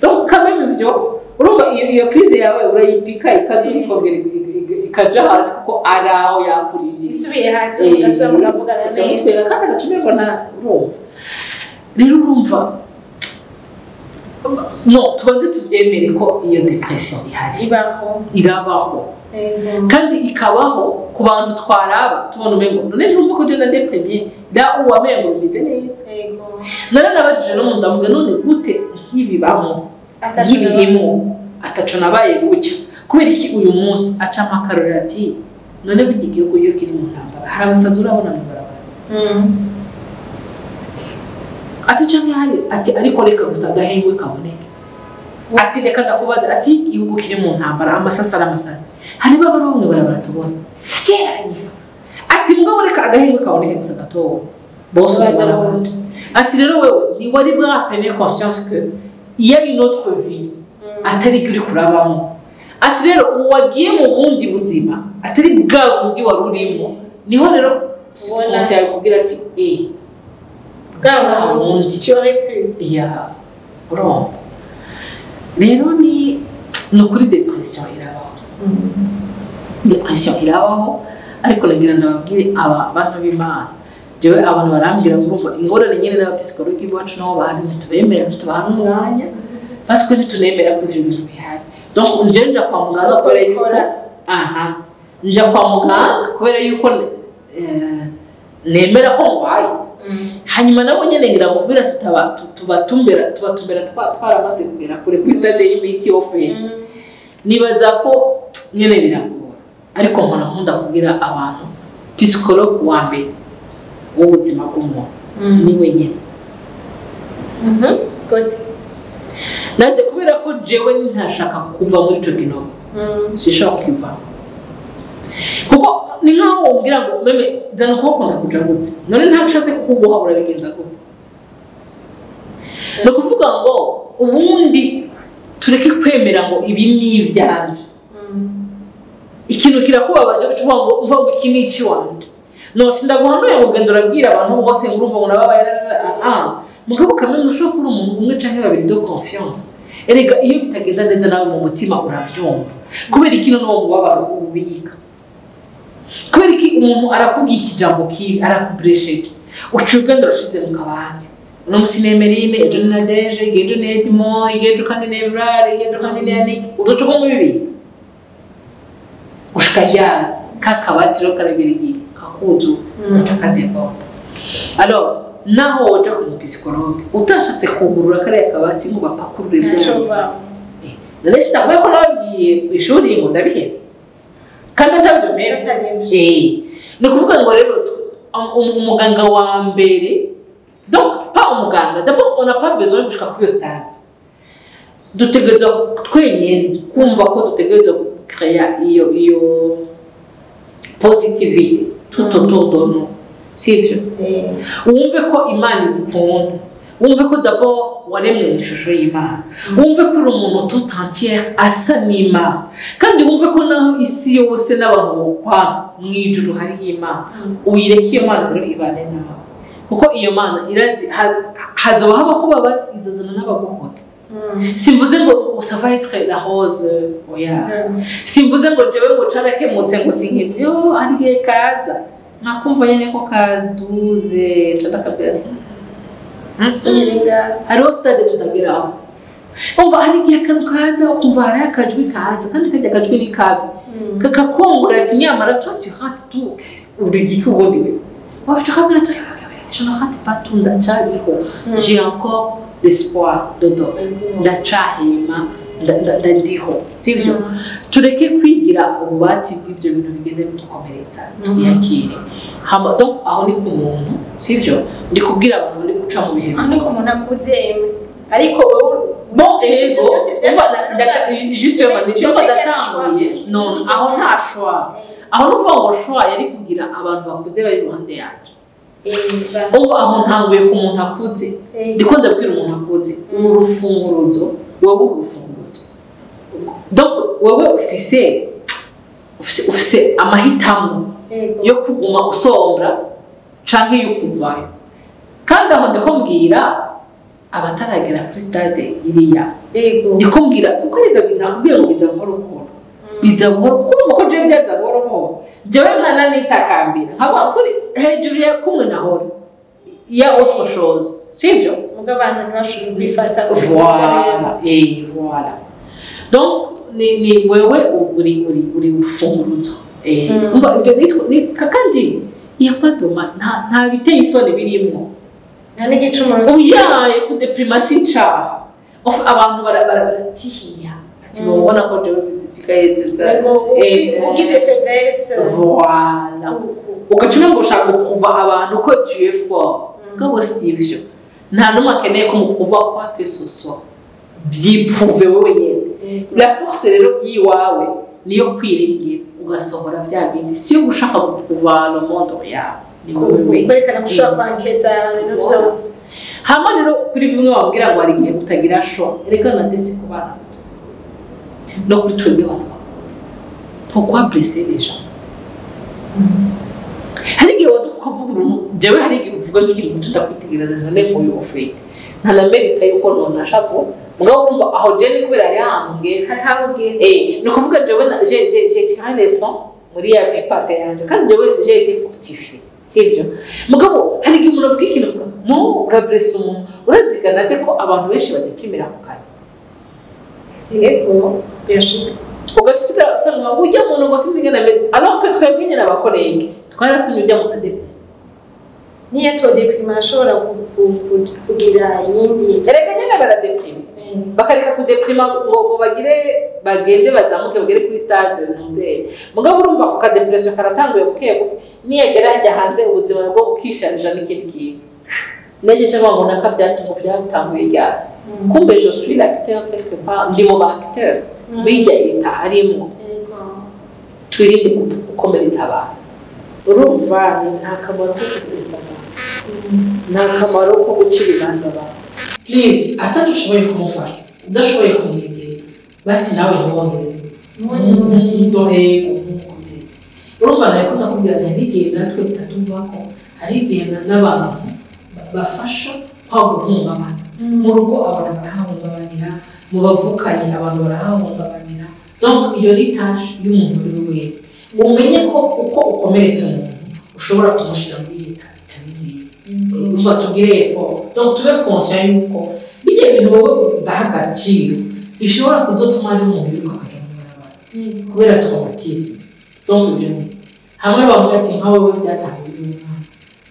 donc quand même ivyo urumva iyo crise yawe urayipika ikadurikongera ikaja hasi kuko araho yakurindira isubiye hasi ugasubira mukavugana neza twega kandi agacumirwa na urumva rero urumva no tubanze tuvyemere ko iyo depression ihari irabaho kandi ikabaho ku bantu twaraba tubona umengo none ntumva ko je na deprimé da uwamengo bimeze neza none nabajije no mundamuga none gute nkibibamo nkibirimo ataco nabaye gucya kubera iki uyu munsi aca amakarori ati none burya igihugu iyo kiri mu ntambara hari abasazi urabona mu barabara ati cyangwa hari ati ariko reka gusa agahengwe kaboneke ati reka ndakubaza ati igihugu kiri mu ntambara amasasa aramasasa hari bamwe barabara tubona ati mbwa reka agahengwe kaboneke gusa gatowe bose ati rero wewe ni wari bwapene conscience que il y a une autre vie atari kuri kurabamo ati rero uwagiye mu bundi buzima atari bwa bundi warurimo niho rero ubona yakubwira ati bwa bundi cyore pu ya bro rero ni kuri depression irabaho depression irabaho ariko nagira ndababwire aba bantu b'Imana jewe abantu barambwira ngo urumva ingorane nyene n'abapsikologi bacu nabo bahari ntitubemera tubaha umwanya parce que ntitunemera ko ivyo bintu bihari donc nja kwa muganga kubera yuko nja kwa muganga kubera yuko nemera ko ngwaye hanyuma nabo nyene ngira ngo kubera tubatumbera twaramaze kugera kure kuri stade y'imiti offered nibaza ko nyene biragora ariko nkona nkunda kugira abantu psychologue wa mbere ubuzima bw'umuntu ni wenyine good nande kubera ko jewe ntashaka kuva muri ico kinogo sishaka kuva kuko ni nkaho umbwira ngo meme zana ko ukunda kuja gute none ntabishatse kukuguha urabigenza gute no kuvuga ngo ubundi tureke kwemera ngo ibi ni ivyanje ikintu kirakubabaje ucuvuga ngo umva ngo iki ni iki wanje no sindaguhanuye ngo genda urabwira abantu bose ngurumva ngo nababaye mugabo kamwe nushobora kuri umuntu umwe canke babiri de confiance erega iyo bitagenda neza nawe mu mutima uravyumva kubera ikintu no mubabaro ubika kubera iki umuntu arakubwiye ikijambo kibi arakubresheje ucugenda urashize mu kabati no musinemerine ejo na deje ejo nedimo ejo kandi nevrare ejo kandi nenik uducuko mu bibi ushikajya kakabati ro karagirigi kakuzu utakadepo alors naho woja ku psychologue utashatse kugurura kare kabati ngo bapakurure ibyo none sitavuye ko nagiye ku ishuri ngo ndabihe kandi atabyo meze no kuvuga ngo rero umuganga wa mbere donc pas umuganga d'abord on n'a pas besoin de jusqu'à plus stade dutegereza twenyene kumva ko dutegereza créer iyo positivité tout autour de nous sivyo wumve ko Imana igukunda wumve ko d'abord waremwe mu ishusho y'Imana wumve ko uri umuntu tout entier asa n'Imana kandi wumve ko naho isi yose n'abantu kwa mwijuru hari y'Imana uyireke iyo Mana rero ibane nawe kuko iyo Mana irazi hazoba haba ko babaza izazana n'abaguhota simvuze ngo usava être la rose oya simvuze ngo jewe ngo carakemutse ngo sinkibyo arigiye kaza nakumva nyene ko kaduze cadakabira Siringa hariho stade tutageraho umva arigiye kaza ukumva hari akajwi kaza kandi kajya akajwi ni kabi kakakongora ati nyamara tu rate tout urigiki ubundi we tukabwira tu je ne rate pas tout ndacariho j'ai encore l'espoir dodo ndacahima ndandiho sivyo tureke kwigira ububati bw'ibyo bintu bigende bidukomeretsa tuyakire hama donc aho ni ku muntu sivyo ndi kubwira abantu bari guca mu bihe ariko umuntu akuze ariko bon ego justement ni cyo badatanguye non aho nta choix aho nuvuga ngo choix yari kugira abantu bakuze bari ruhande yacu ubu aho ntanguye ku muntu akuze ndiko ndabwira umuntu akuze urufunguruzo wowe urufunguruzo donc wowe ufise amahitamo yo kuguma usombra canke yo kuvayo kandi aho ndiko mbwira abataragera kuri stade iriya ndiko mbwira kuko rega binakubwira ngo biza buhoro buhoro biza buhoro kuko ko je byaza buhoro buhoro jewe nkana nitakambira nkaba kuri hejuru ya kumwe na horo ya autre chose sivyo muga abantu ntibashobora kwifata voilà donc ni wewe uri ufunguruzo umva ibyo nitwa kandi yapadoma nta biteye isoni birimo nta n'igicumuro uyaye kudeprimasi caha abantu baratinya ati ubona ko jewe bizikaye nziza ugize faiblesse voilà ukacuna ngo ushaka kuva abantu ko tu es fort ngo sivyo nta numwe akeneye ko mukuva kwa que ce soit byiprouve wewe nyene la force rero yiwawe niyo kwiringira ugasohora vya bindi si yo gushaka kuva le monde yawe ni wewe kwerekana gushaka kwankeza ibintu byose hama rero kuri bimwe wabwira ngo ari gihe utagira show reka na desi kubana gusa no kuri twebwe abantu pourquoi blesser les gens hari gihe wadukavuga uruntu jewe hari gihe uvuga nk'ikintu tudakwitegereza none nk'uyu ufite nta na merita yuko none ashako mugabo urumva aho jene kubera ari ahantu ngeze ni ukuvuga jewe j'ai tiré les sons muri ya vie passée yanje kandi jewe j'ai été fortifié sivyo mugabo hari gihe umuntu avuga ikintu avuga no urabresa umuntu urazigana de ko abantu benshi badeprimira ku kazi yego birashika ugasigara usanga ngo ujya umuntu ngo sinzi ngene ameze alors que twebwe nyine abakorege twaratumye ujya mu kadeprimira niyo todeprimira ashobora kugira yindi erega nyine baradeprima bakareka kudeprima ngo bagende bazamuke bagere kuri stade ntunze mugabo urumva ko kadepression karatanguye buke niyegera ajya hanze ubuzima bwo bukisharija n'ikindi kintu nege cyangwa ngo nakabyatungo byatanguye ryari kumbe je suis l'acteur quelque part ndi mu acteur bijya ita arimo twirinde gukomeretsa abantu urumva nta kamaro ko kugereza nta kamaro ko gucira ibanza abantu please atatushoboye kumufasha udashoboye kumwegera basi nawe ntubongere neza ndohe kumukomeretsa urumva nawe ko ndakubwira hari igihe natwe bitatumva ko hari igihe n'abantu bafasha kwagurungamana mu rugo abantu barahahungabanira mu bavukanye abantu barahahungabanira donc iyo ni tâche y'umuntu uri wese umenye ko uko ukomeretsa umuntu ushobora kumushira muri leta bitari nziza umva tugire effort donc tube conscient yuko bijye ibintu wowe udaha agaciro bishobora kuzotuma ari umuntu yiruka akaja mu barabara kubera traumatisme donc ibyo ni hamwe bavuga ati nka wowe byatanguye umwana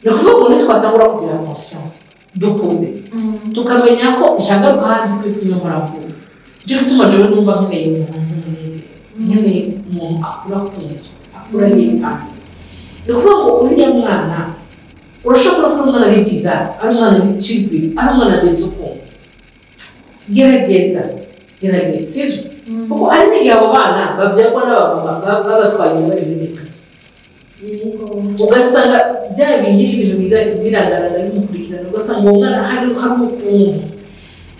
ni ukuvuga ngo nitwatangura kugira conscience dukunze tukamenya ko nshangaruka handi turi kumwe muravuga nicyo gituma jewe numva nkeneye umuntu nk'umunezero nkeneye umuntu akura kunzu akura yipanga ni ukuvuga ngo uriya mwana urashobora kuba umwana ari bizarre ari umwana ari chibri ari umwana abenze ukuntu gerageza sivyo kuko ari n'igihe abo bana bavyarwa n'abagoma babatwaye bari muri depression ugasanga bya bindi ibintu biza birandaranda bimukurikirana ugasanga uwo mwana hari ukuntu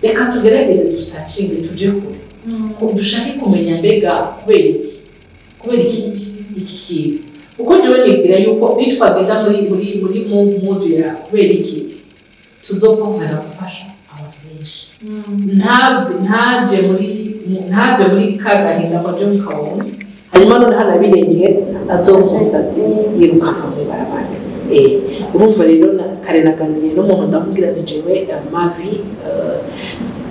reka tugerageze dusacinge tuje kure dushake kumenya mbega kubera iki kintu uko jewe nibwira yuko nitwagenda muri mood ya kubera iki tuzopovera gufasha abantu benshi ntaje muri kagahinda ngo je mukabona hanyuma none hana birenge azomusatsi yirukanka mu barabara urumva rero kare naganiriye n'umuntu ndamubwira nti jewe amavi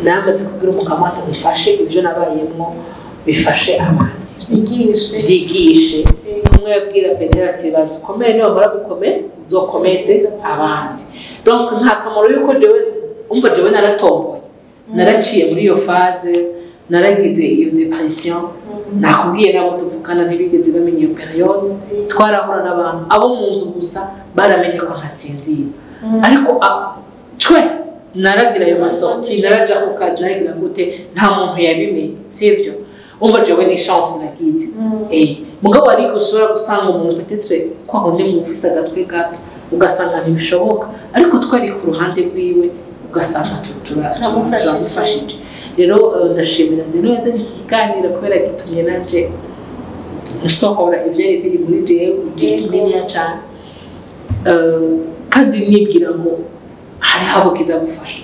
namaze kubwira umukamana umfashe ibyo nabayemwo bifashe abandi byigishe umwe yabwira Petero ati banza ukomere niba mara gukomera uzokomeze abandi donc nta kamaro yuko jewe umva jewe naratomboye naraciye muri iyo phase naragize iyo depression nakubwiye nabo tuvukana ntibigeze bamenye iyo periode twarahura n'abantu abo mu nzu gusa baramenye ko ntasinzira ariko cwe naragira ayo masorti naraja ku kazi naragira gute nta muntu yabimenye sivyo umva jewe ni chance nagize mugabo ari gushobora gusanga umuntu peut-être ko ahundi mu office agatwe gato ugasanga ntibishoboka ariko twari ku ruhande rwiwe ugasanga turamufashije rero ndashimira nzeno yazanye ikiganiro kubera gitumye nanje nsohora ivyari biri muri jewe igihe kinini cyane kandi nibwira ngo hari habo kiza gufasha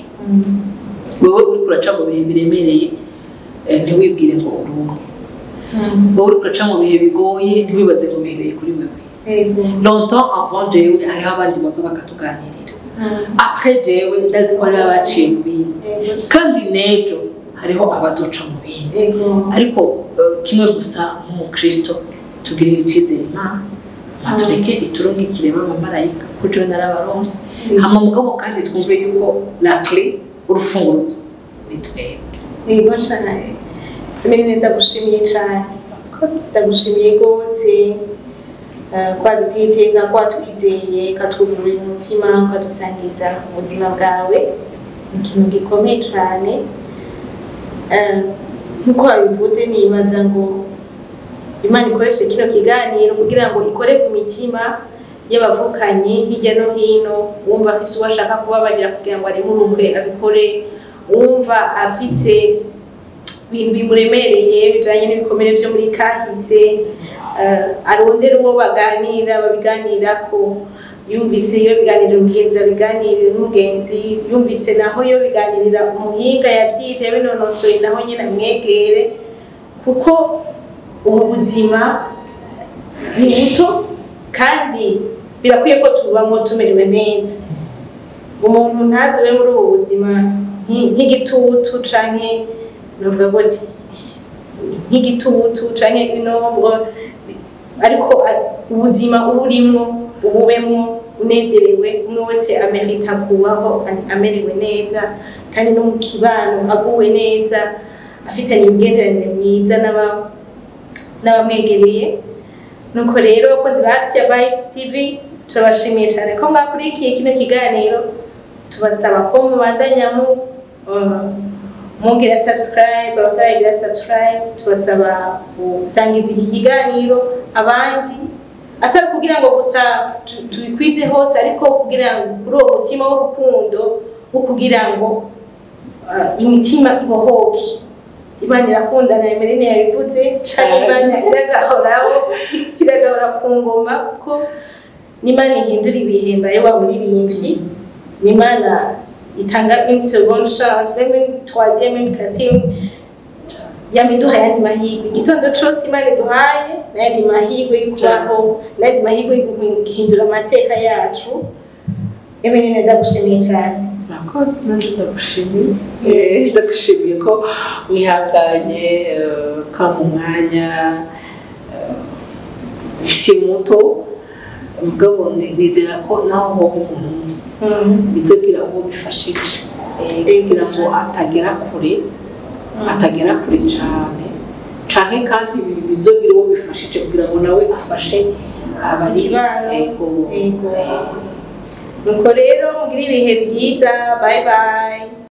wewe uri kuraca mu bihe biremereye ntiwibwire ngo urumwe wowe uri kuraca mu bihe bigoye ntiwibaze ngo bihereye kuri wewe longtemps avant jewe hariho abandi baza bakatuganirira après jewe ndazi ko hari abaciye mu bindi kandi nejo hariho abazoca mu bindi ariko kimwe gusa nk'umukristo tugirira icyizere Imana matureke iturungikire b'abamarayika kuko jewe narabaronse hama mugabo kandi twumve yuko la clé urufunguzo bitwebwe Emeline ndagushimiye cyane ko ndagushimiye rwose kwaduteye iteka kwatwizeye katwugururira umutima ukadusangiza ubuzima bwawe ikintu gikomeye cyane nk'uko wabivuze nibaza ngo Imana ikoreshe kino kiganiro kugira ngo ikore ku mitima y'abavukanye hirya no hino wumva afise uwo ashaka kubabarira kugira ngo arimuruke abikore wumva afise ibintu bimuremereye bijanye n'ibikomere byo muri kahise arondera uwo baganira babiganirako yumvise iyo biganirira umugenzi abiganirira n'umugenzi yumvise naho iyo biganirira umuhinga yavyize yabinonosoye naho nyine amwegere kuko ubu buzima ni buto kandi birakwiye ko tubamo tumerewe neza umuntu ntaziwe muri ubu buzima nk'igitutu canke novuga gute nk'igitutu canke inobwo ariko ubuzima uburimwo ububemwo unezerewe umwe wese amerita kubaho amerewe neza kandi no mu kibano aguwe neza afitanye imigenderanire myiza n'abamwegereye nuko rero abakozi ba Asia Vibes TV turabashimiye cyane ko mwakurikiye kino kiganiro tubasaba ko mubandanya mugira subscribe abatagira subscribe tubasaba gusangiza iki kiganiro abandi atari kugira ngo gusa tubikwize hose ariko kugira ngo kuri uwo mutima w'urukundo wo kugira ngo imitima ibohoke Imana irakundana Emeline yabivuze cyane Imana iragahora ku ngoma kuko n'Imana ihindura ibihemba yo bamuririmbyi n'Imana itanga une seconde chance même une troisième même quatrième yamiduha yandi mahirwe igitondo cyose Imana iduhaye n'ayandi mahirwe y'ukubaho n'ayandi mahirwe yo guhindura amateka yacu Emeline ndagushimiye cyane ndagushimiye ko wihanganye kama umwanya si muto mugabo nizera ko naho ho umuntu bizogira ngo bifashije kugira ngo atagera kure cyane canke kandi bizogira uwo bifashije kugira ngo nawe afashe abari ego nuko rero mugira ibihe byiza bye bye